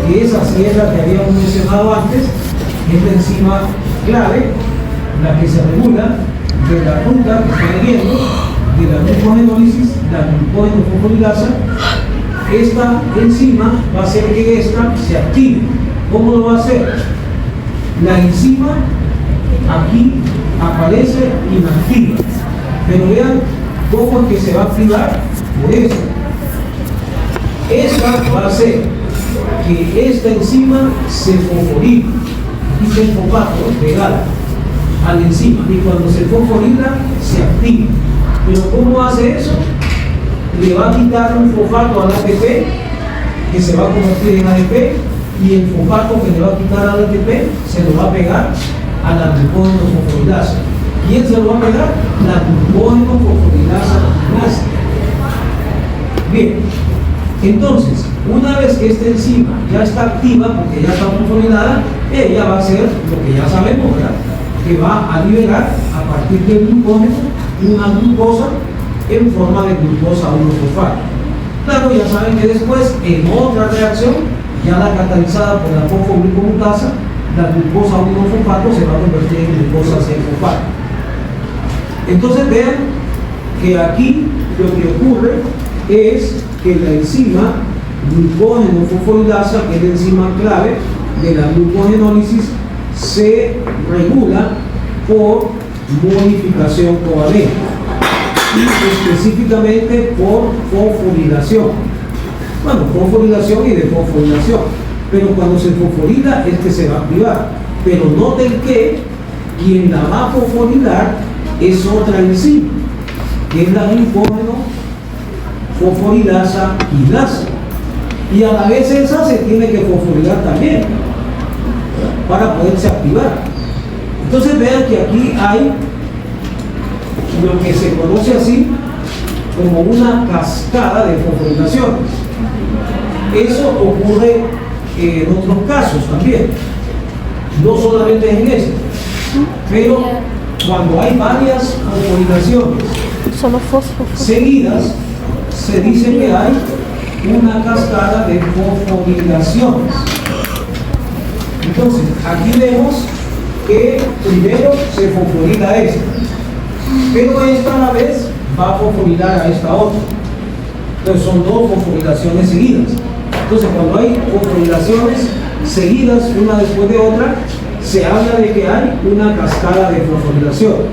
que es así, es la que habíamos mencionado antes, es la enzima clave, la que se regula de la ruta que estoy viendo, de la glucogenólisis, la glucógeno fosforilasa. Esta enzima va a hacer que esta se active. ¿Cómo lo va a hacer? La enzima aquí aparece inactiva, pero vean cómo es que se va a activar por eso. Esta va a hacer que esta enzima se fosforila. Aquí está el fosfato pegado a la enzima, y cuando se fosforila se activa. Pero ¿cómo hace eso? Le va a quitar un fosfato al ATP, que se va a convertir en ADP, y el fosfato que le va a quitar al ATP se lo va a pegar a la glucógeno fosforilasa. ¿Quién se lo va a pegar? La glucógeno fosforilasa quinasa. Bien, entonces, una vez que esta enzima ya está activa, porque ya está fosforilada, ella va a hacer lo que ya sabemos, ¿verdad? Que va a liberar a partir del glucógeno una glucosa en forma de glucosa 1-fosfato. Claro, ya saben que después, en otra reacción, ya la catalizada por la fosfoglucomutasa, la glucosa 1-fosfato se va a convertir en glucosa 6-fosfato. Entonces vean que aquí lo que ocurre es que la enzima glucógeno fosforilasa, que es la enzima clave de la glucogenólisis, se regula por modificación covalente y específicamente por fosforilación. Bueno, fosforilación y desfosforilación, pero cuando se fosforila es que se va a activar. Pero noten que quien la va a fosforilar es otra enzima, que es la glucógeno fosforilasa quinasa, y a la vez esa se tiene que fosforilar también para poderse activar. Entonces vean que aquí hay lo que se conoce así como una cascada de fosforilaciones. Eso ocurre en otros casos también, no solamente en este, pero cuando hay varias fosforilaciones seguidas, se dice que hay una cascada de fosforilaciones. Entonces, aquí vemos que primero se fosforila esta, pero esta a la vez va a fosforilar a esta otra. Entonces son dos fosforilaciones seguidas. Entonces cuando hay fosforilaciones seguidas una después de otra, se habla de que hay una cascada de fosforilaciones.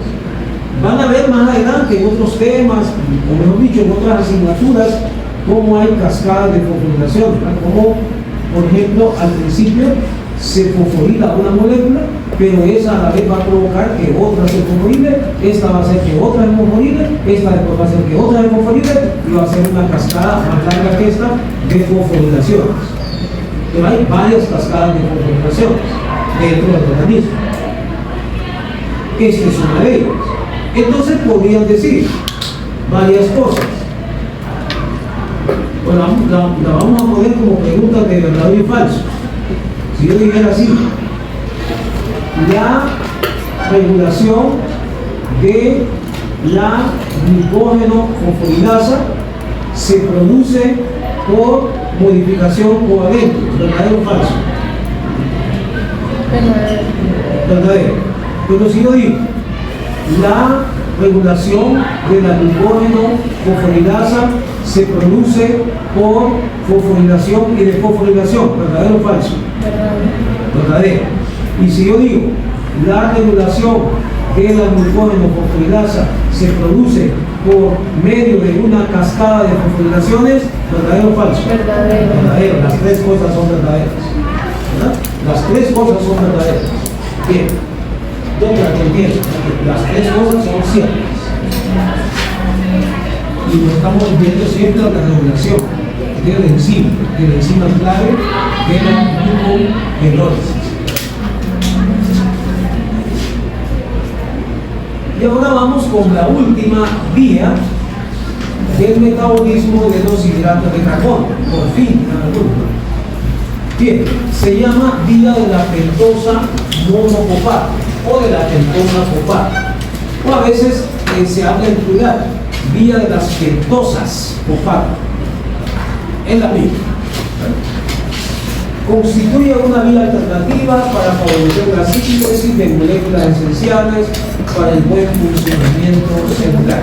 Van a ver más adelante en otros temas, o mejor dicho, en otras asignaturas, cómo hay cascadas de fosforilación, como por ejemplo al principio se fosforila una molécula, pero esa a la vez va a provocar que otra se fosforile, esta va a hacer que otra se fosforile, esta después va a hacer que otra se fosforile, y va a ser una cascada más larga que esta de fosforilaciones. Pero hay varias cascadas de fosforilaciones dentro del organismo. Esta es una de ellas. Entonces podrían decir varias cosas. Bueno, la vamos a poner como preguntas de verdadero y falso. Si yo dijera así: la regulación de la glucógeno fosforilasa se produce por modificación covalente. ¿Verdadero o falso? Verdadero. Pero si yo digo, la regulación de la glucógeno fosforilasa se produce por fosforilación y desfosforilación. ¿Verdadero o falso? Verdadero. Y si yo digo, la regulación de la glucógeno fosforilasa se produce por medio de una cascada de fosforilaciones, ¿verdadero o falso? Verdadero. Las tres cosas son verdaderas. ¿Verdad? Las tres cosas son verdaderas. Bien. ¿Dónde la entiendo? Las tres cosas son ciertas. Y lo estamos viendo siempre a la regulación de la enzima clave de la glucogenólisis. Y ahora vamos con la última vía del metabolismo de los hidratos de carbono. Por fin, bien, se llama vía de la pentosa monofosfato o de la pentosa fosfato. O a veces se habla en plural, vía de las pentosas fosfato. Es la misma. Constituye una vía alternativa para favorecer la síntesis de moléculas esenciales para el buen funcionamiento celular.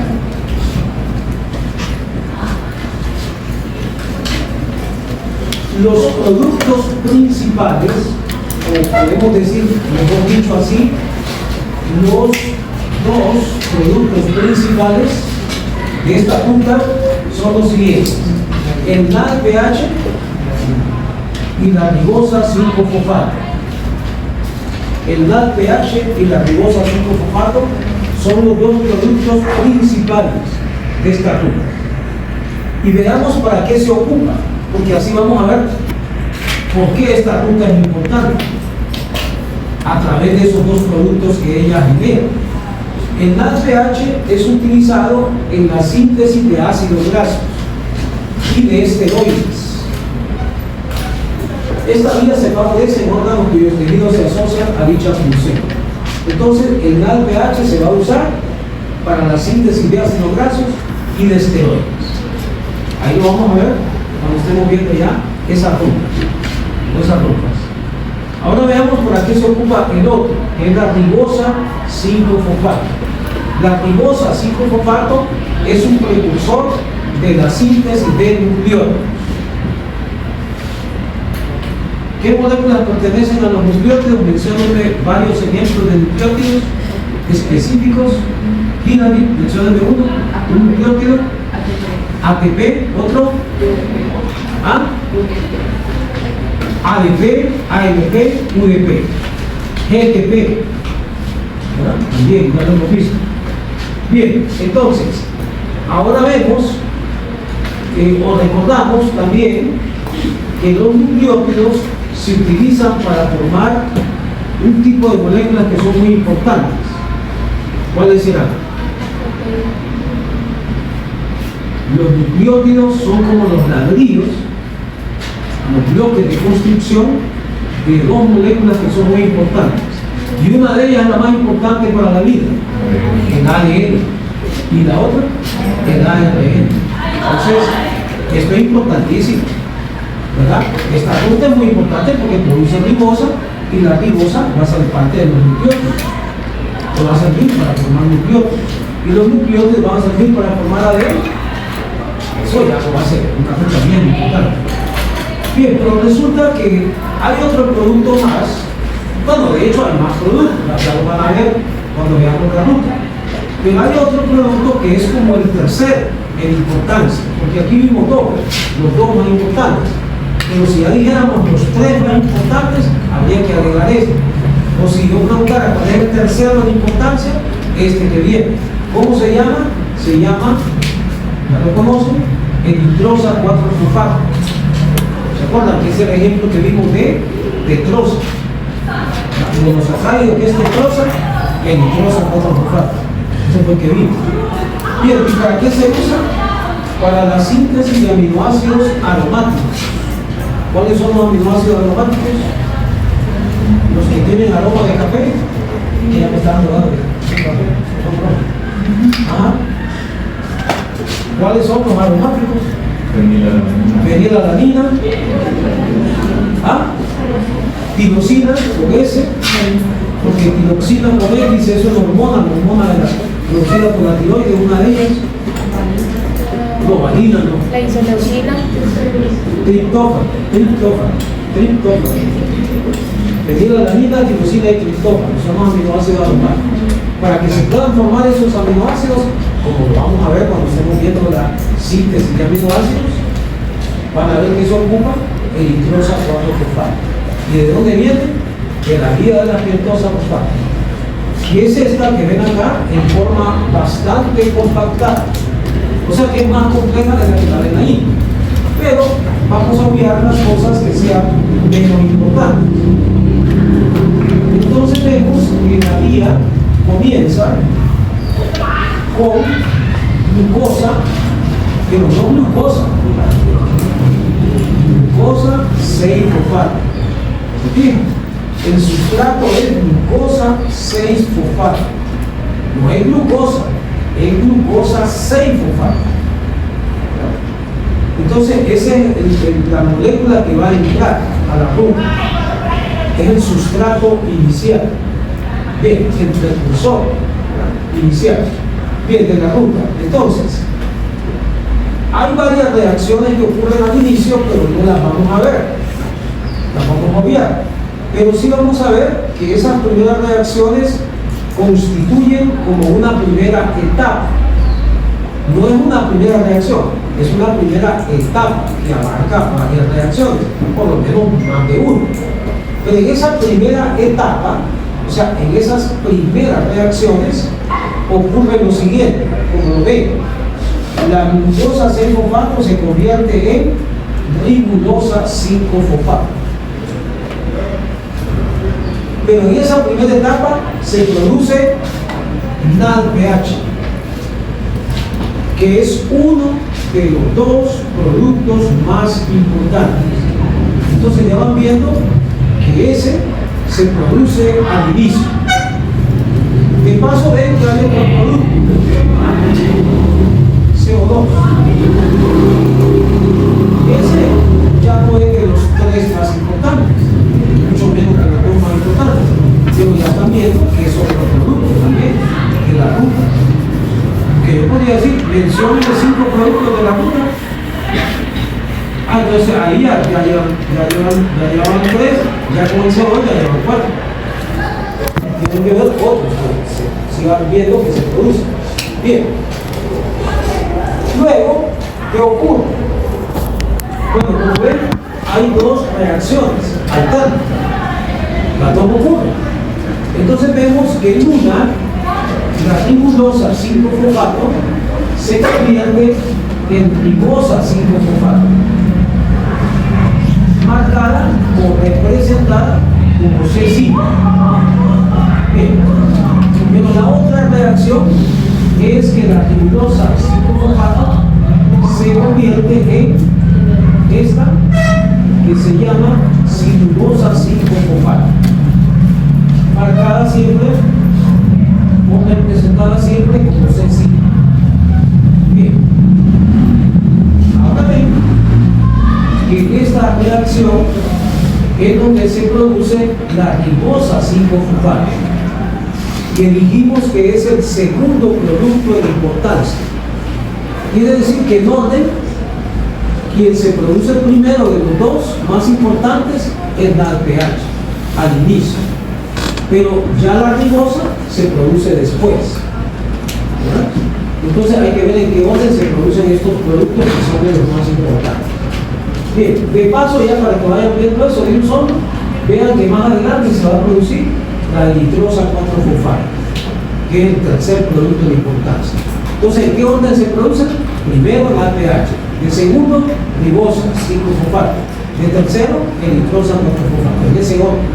Los productos principales, o podemos decir, mejor dicho así, los dos productos principales de esta punta son los siguientes: el NADPH y la ribosa 5-fosfato. El NADPH y la ribosa 5-fosfato son los dos productos principales de esta ruta. Y veamos para qué se ocupa, porque así vamos a ver por qué esta ruta es importante a través de esos dos productos que ella genera. El NADPH es utilizado en la síntesis de ácidos grasos y de esteroides. Esta vía se favorece en órganos cuyos tejidos se asocian a dicha función. Entonces, el NADPH se va a usar para la síntesis de ácidos grasos y de esteroides. Ahí lo vamos a ver cuando estemos viendo ya esas rutas. Ahora veamos por qué se ocupa el otro, que es la ribosa 5-fosfato. La ribosa 5-fosfato es un precursor de la síntesis de nucleótidos. ¿Qué moléculas pertenecen a los nucleótidos? Menciónenme varios ejemplos de nucleótidos específicos. Hilary, menciónenme uno. Un nucleótido. ATP, otro. ¿Ah? ADP, AMP, UDP. GTP. ¿Verdad? También, ya lo hemos visto. Bien, entonces, ahora vemos, o recordamos también, que los nucleótidos se utilizan para formar un tipo de moléculas que son muy importantes. ¿Cuáles serán? Los nucleótidos son como los ladrillos, los bloques de construcción de dos moléculas que son muy importantes. Y una de ellas es la más importante para la vida, el ADN, y la otra, el ARN. Entonces, esto es importantísimo, ¿verdad? Esta ruta es muy importante porque produce ribosa y la ribosa va a ser parte de los nucleótidos. Va a servir para formar nucleótidos y los nucleótidos van a servir para formar ADN. Eso ya va a ser una ruta bien importante. Bien, pero resulta que hay otro producto más. Bueno, de hecho hay más productos, ya lo van a ver cuando veamos la ruta. Pero hay otro producto que es como el tercero en importancia, porque aquí vimos dos, los dos más importantes. Pero si ya dijéramos los tres más importantes, habría que agregar este. O si yo preguntara cuál es el tercero en importancia, este que viene. ¿Cómo se llama? Se llama, ya lo conocen, el nitrosa 4-fosfato. ¿Se acuerdan? Que es el ejemplo que vimos de tetrosa. El monosacárido que es tetrosa, el nitrosa 4-fosfato. Ese fue el que vimos. Bien, ¿y para qué se usa? Para la síntesis de aminoácidos aromáticos. ¿Cuáles son los aminoácidos aromáticos? Los que tienen aroma de café. Que ya me están dando de café. Ajá. ¿Cuáles son los aromáticos? Fenilalanina, tiroxina con S, porque tiroxina con X es una hormona, la hormona de la producida por la tiroides, una de ellas. No, valina no. La isoleucina. Triptófano. Fenilalanina, tiroxina y triptófano son los aminoácidos aromáticos. Para que se puedan formar esos aminoácidos, como lo vamos a ver cuando estemos viendo la síntesis de aminoácidos, van a ver que eso ocupa eritrosa 4-fosfato. ¿Y de dónde viene? De la guía de la pentosa fosfato. Y es esta que ven acá en forma bastante compactada. O sea que es más compleja de la que la ven ahí. Pero vamos a obviar las cosas que sean menos importantes. Entonces vemos que la guía comienza con glucosa, pero no glucosa, glucosa 6-fosfato. El sustrato es glucosa 6-fosfato. No es glucosa, es glucosa 6-fosfato. Entonces, esa es la molécula que va a entrar a la ruta. Es el sustrato inicial. Bien, el precursor inicial. Bien, de la ruta. Entonces, hay varias reacciones que ocurren al inicio, pero no las vamos a ver. Las vamos a obviar. Pero sí vamos a ver que esas primeras reacciones constituyen como una primera etapa. No es una primera reacción, es una primera etapa que abarca varias reacciones, por lo menos más de una. Pero en esa primera etapa, o sea, en esas primeras reacciones, ocurre lo siguiente, como lo ven, la glucosa 6-fosfato se convierte en ribulosa 5-fosfato. Pero en esa primera etapa se produce NADPH, que es uno de los dos productos más importantes. Entonces ya van viendo que ese se produce al inicio. De paso ven que hay otro producto, CO2. Ese ya no es de los tres más importantes, mucho menos que los dos más importantes, pero ya están viendo que es otro producto también, de la ruta. Que yo podría decir, mencione 5 productos de la ruta. Entonces ahí ya llevan 3, ya con el CO2 ya llevan 4. Tienen que ver otros que se van viendo que se producen. Bien. Luego, ¿qué ocurre? Bueno, como ven, hay dos reacciones alternas. Las dos ocurren. Entonces vemos que en una, la ribulosa 5-fosfato se convierte en ribosa 5-fosfato, marcada o representada como C5. Bien. Pero la otra reacción es que la ribulosa 5-fosfato se convierte en esta que se llama silulosa 5-fosfato, marcada siempre o representada siempre como C5. Bien, ahora ven que en esta reacción es donde se produce la ribosa 5-fosfato, que dijimos que es el segundo producto de importancia. Quiere decir que en orden, quien se produce primero de los dos más importantes es NADPH al inicio, pero ya la ribosa se produce después, ¿verdad? Entonces hay que ver en qué orden se producen estos productos que son de los más importantes. Bien, de paso ya para que vayan viendo eso de un solo, vean que más adelante se va a producir la eritrosa 4-fosfato, que es el tercer producto de importancia. Entonces, ¿en qué orden se producen? Primero NADPH, el segundo ribosa 5-fosfato, el tercero eritrosa 4-fosfato, en ese orden.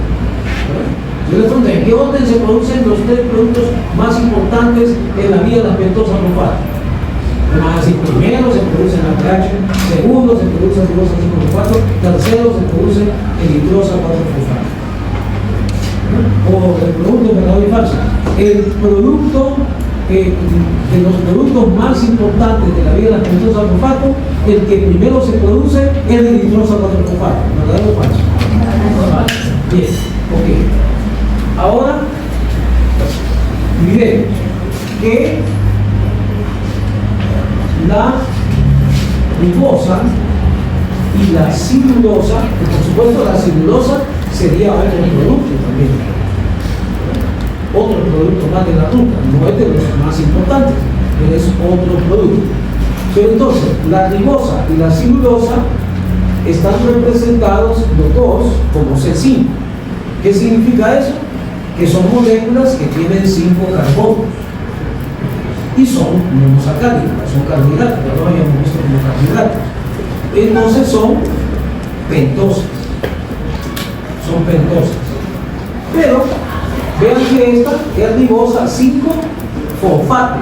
Yo les pregunto, ¿en qué orden se producen los tres productos más importantes en la vía de la pentosa fosfato? Además, así, primero se produce NADPH, segundo se produce ribosa 5-fosfato, tercero se produce eritrosa 4-fosfato. O el producto verdadero y falso. El producto de los productos más importantes de la vida de las pentosas fosfato, el que primero se produce es el nitroso 4-fosfato. ¿Verdadero o falso? Bien, ok. Ahora, miremos que la ribosa y la celulosa, por supuesto la celulosa sería otro producto también, otro producto más de la ruta, no es de los más importantes, pero es otro producto. Pero entonces, la ribosa y la celulosa están representados los dos como C5. ¿Qué significa eso? Que son moléculas que tienen 5 carbonos y son monosacáridas, son carbohidratos, ya lo habíamos visto como carbohidratos. Entonces son pentosas, pero vean que esta es ribosa 5-fosfato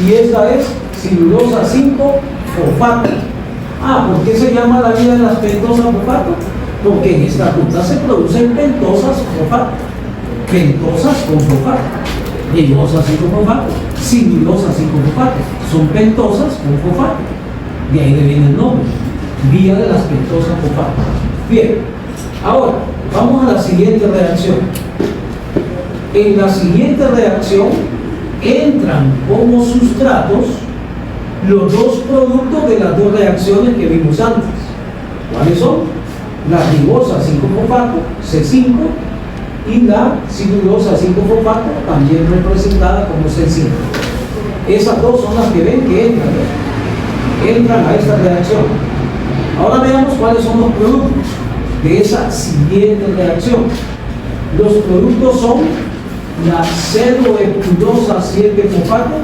y esta es celulosa 5-fosfato. ¿Por qué se llama la vida de las pentosas fosfato? Porque en esta ruta se producen pentosas fosfato, pentosas con fosfato, ribosa 5-fosfato, celulosa 5-fosfato, son pentosas con fosfato. De ahí viene el nombre, vía de las pentosas fosfato. Bien, ahora vamos a la siguiente reacción. En la siguiente reacción entran como sustratos los dos productos de las dos reacciones que vimos antes. ¿Cuáles son? La ribosa 5-fosfato, C5, y la celulosa 5-fosfato, también representada como C5. Esas dos son las que ven que entran a esta reacción. Ahora veamos cuáles son los productos de esa siguiente reacción. Los productos son la ceroheptulosa 7-fosfato,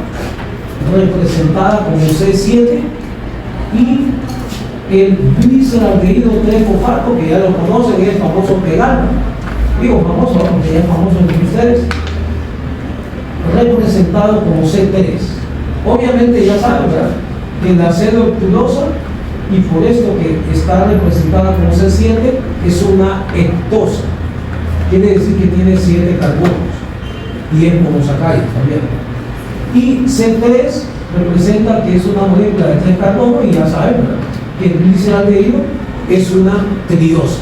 representada como C7, y el gliceraldehído 3-fosfato, que ya lo conocen, es el famoso pegal. Digo famoso porque ya es famoso entre ustedes, representado como C3. Obviamente ya saben, ¿verdad?, que la ceroheptulosa, y por esto que está representada como C7, es una heptosa. Quiere decir que tiene 7 carbonos y es monosacárido también. Y C3 representa que es una molécula de 3 carbonos, y ya saben, ¿verdad?, que el gliceraldehído es una triosa.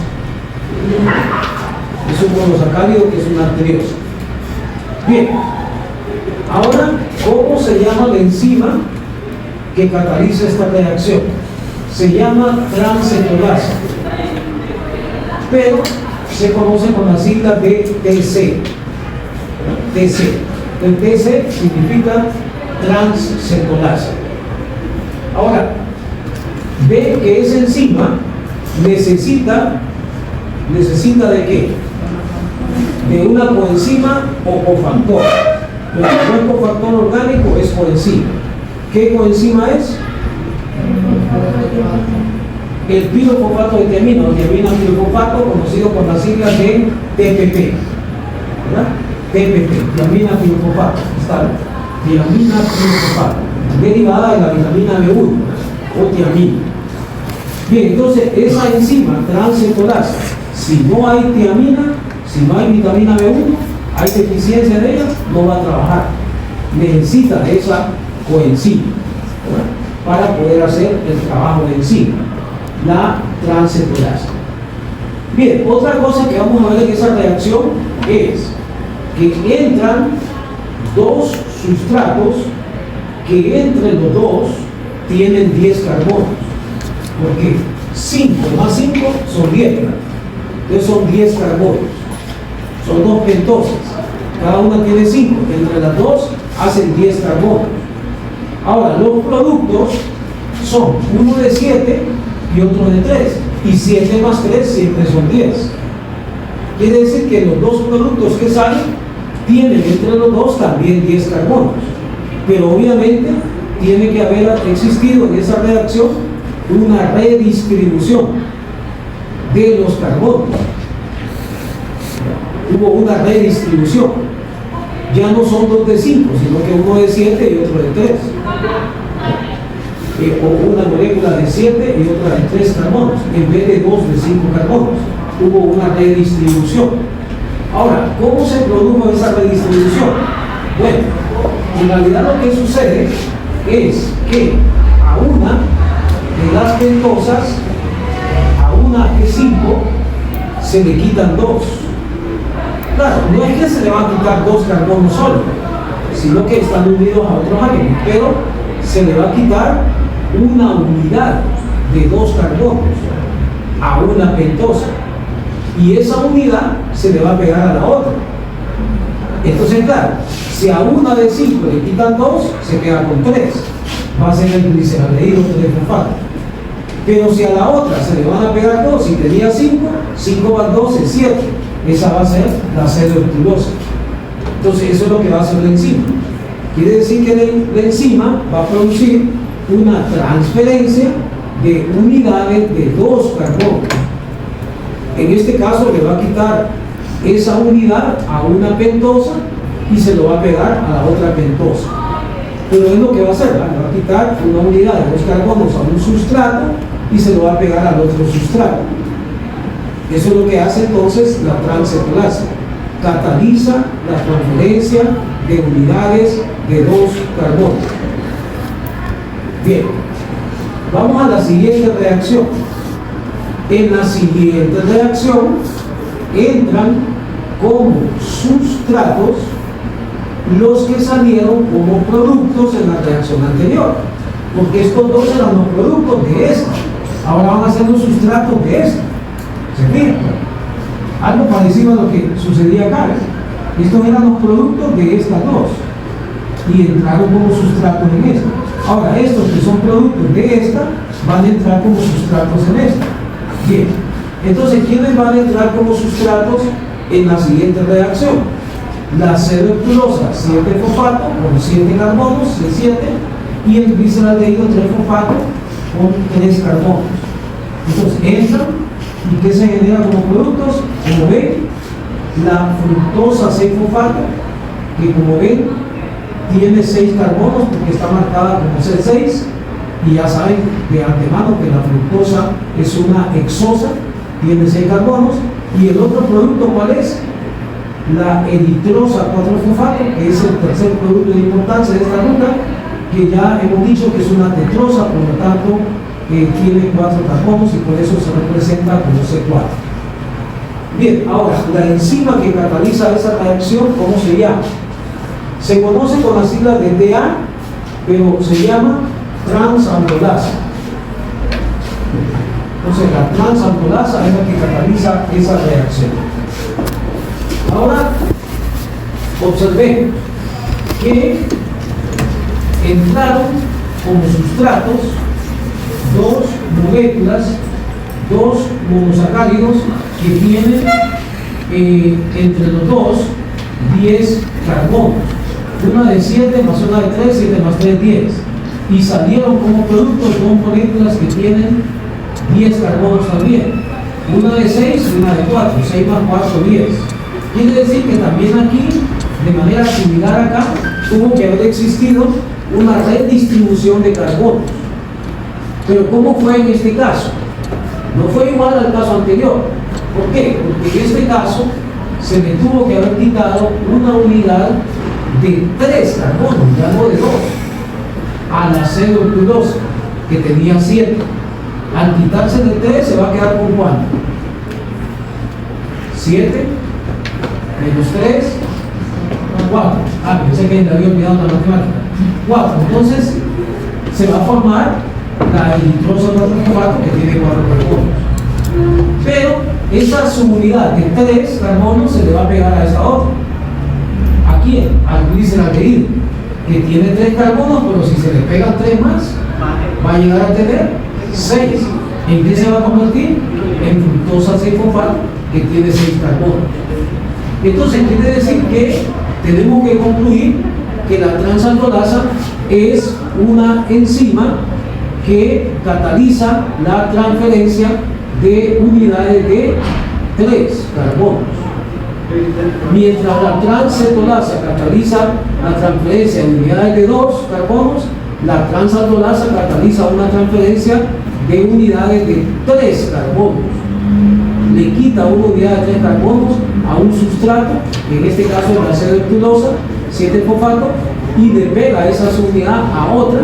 Es un monosacárido que es una triosa. Bien, ahora, ¿cómo se llama la enzima que cataliza esta reacción? Se llama transcetolasa, pero se conoce con las siglas de TC. El TC significa transcetolasa. Ahora, ve que esa enzima necesita ¿de qué? De una coenzima o cofactor. Pero no es cofactor orgánico, es coenzima. ¿Qué coenzima es? El pirofosfato de tiamina, o tiamina pirofosfato, conocido con las siglas de TPP, ¿verdad? TPP, tiamina pirofosfato, está bien. Tiamina pirofosfato, derivada de la vitamina B1 o tiamina. Bien, entonces esa enzima transcetolasa, si no hay tiamina, si no hay vitamina B1, hay deficiencia de ella, no va a trabajar. Necesita esa coenzima, ¿verdad?, para poder hacer el trabajo de enzima, la transcetolasa. Bien, otra cosa que vamos a ver en esa reacción es que entran dos sustratos que entre los dos tienen 10 carbonos. ¿Por qué? 5 más 5 son 10, ¿verdad? Entonces son 10 carbonos. Son dos pentosas. Cada una tiene 5. Entre las dos hacen 10 carbonos. Ahora, los productos son uno de 7 y otro de 3. Y 7 más 3 siempre son 10. Quiere decir que los dos productos que salen tienen entre los dos también 10 carbonos. Pero obviamente tiene que haber existido en esa reacción una redistribución de los carbonos. Hubo una redistribución. Ya no son 2 de 5, sino que uno de 7 y otro de 3. O una molécula de 7 y otra de 3 carbonos, en vez de 2 de 5 carbonos. Hubo una redistribución. Ahora, ¿cómo se produjo esa redistribución? Bueno, En realidad lo que sucede es que a una de las pentosas, a una G5, se le quitan dos. Claro, no es que se le van a quitar dos carbonos solo, sino que están unidos a otros átomos, pero se le va a quitar una unidad de dos carbonos a una pentosa, y esa unidad se le va a pegar a la otra. Entonces, claro, si a una de 5 le quitan 2, se queda con 3, va a ser el gliceraldehído 3-fosfato. Pero si a la otra se le van a pegar 2, si tenía 5, 5 más 2 es 7, esa va a ser la C-deoxirribosa. Entonces eso es lo que va a hacer la enzima. Quiere decir que la enzima va a producir una transferencia de unidades de dos carbonos. En este caso le va a quitar esa unidad a una pentosa y se lo va a pegar a la otra pentosa. Pero es lo que va a hacer, ¿verdad? Le va a quitar una unidad de dos carbonos a un sustrato y se lo va a pegar al otro sustrato. Eso es lo que hace entonces la transcetolasa. Cataliza la transferencia de unidades de dos carbonos. Bien, vamos a la siguiente reacción. En la siguiente reacción entran como sustratos los que salieron como productos en la reacción anterior, porque estos dos eran los productos de esta, ahora van a ser los sustratos de esta. ¿Se fijan? Algo parecido a lo que sucedía acá. Estos eran los productos de estas dos y entraron como sustratos en esta. Ahora estos que son productos de esta van a entrar como sustratos en esta. Bien, entonces ¿quiénes van a entrar como sustratos en la siguiente reacción? La C-deoxirribosa 7-fosfato con 7 carbonos, C7, y el gliceraldehído 3-fosfato con 3 carbonos. Entonces entran, ¿y qué se genera como productos? Como ven, la fructosa 6-fosfato, que como ven tiene 6 carbonos porque está marcada como C6, y ya saben de antemano que la fructosa es una hexosa, tiene 6 carbonos. Y el otro producto, ¿cuál es? La eritrosa 4-fosfato, que es el tercer producto de importancia de esta ruta, que ya hemos dicho que es una tetrosa, por lo tanto tiene 4 carbonos y por eso se representa como C4. Bien, ahora, la enzima que cataliza esa reacción, ¿cómo se llama? Se conoce con las siglas de TA, pero se llama transamidolasa. Entonces la transamidolasa es la que cataliza esa reacción. Ahora observemos que entraron como sustratos dos moléculas, dos monosacáridos que tienen entre los dos 10 carbonos, una de 7 más una de 3, 7 más 3, 10, y salieron como productos dos moléculas que tienen 10 carbonos también, una de 6 y una de 4, 6 más 4, 10. Quiere decir que también aquí, de manera similar acá, tuvo que haber existido una redistribución de carbonos. Pero ¿cómo fue en este caso? No fue igual al caso anterior. ¿Por qué? Porque en este caso se le tuvo que haber quitado una unidad de 3 carbonos, ya no de 2, a la C-deoxirribosa, que tenía 7. Al quitarse de 3 se va a quedar con ¿cuánto? 7 menos 3, 4. Pensé que le había olvidado la matemática. 4. Entonces se va a formar la eritrosa 4-fosfato, que tiene 4 carbonos. Pero esa subunidad de 3 carbonos se le va a pegar a esta otra. ¿A quién? Al gliceraldehído, que tiene 3 carbonos, pero si se le pegan 3 más, va a llegar a tener 6. ¿En qué se va a convertir? En fructosa 6-fosfato, que tiene 6 carbonos. Entonces quiere decir que tenemos que concluir que la transamidolasa es una enzima que cataliza la transferencia de unidades de 3 carbonos. Mientras la transcetolasa cataliza la transferencia de unidades de 2 carbonos, la transamidolasa cataliza una transferencia de unidades de 3 carbonos. Le quita una unidad de 3 carbonos a un sustrato, en este caso la C-deoxirribosa 7-fosfato, y le pega esa subunidad a otra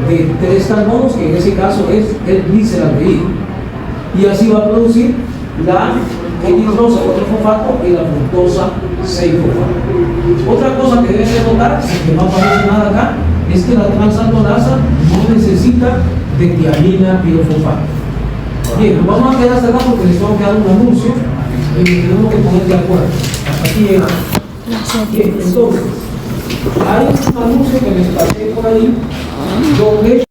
de 3 carbonos, que en ese caso es el gliceraldehído. Y así va a producir la N-nitrosa 4-fosfato y la fructosa 6-fosfato. Otra cosa que deben de notar, que no aparece nada acá, es que la transaldolasa no necesita de tiamina pirofosfato. Bien, nos vamos a quedar hasta acá porque les vamos a quedar un anuncio y tenemos que poner de acuerdo. Hasta aquí llegamos. Bien, entonces, hay un anuncio que les pasé por ahí donde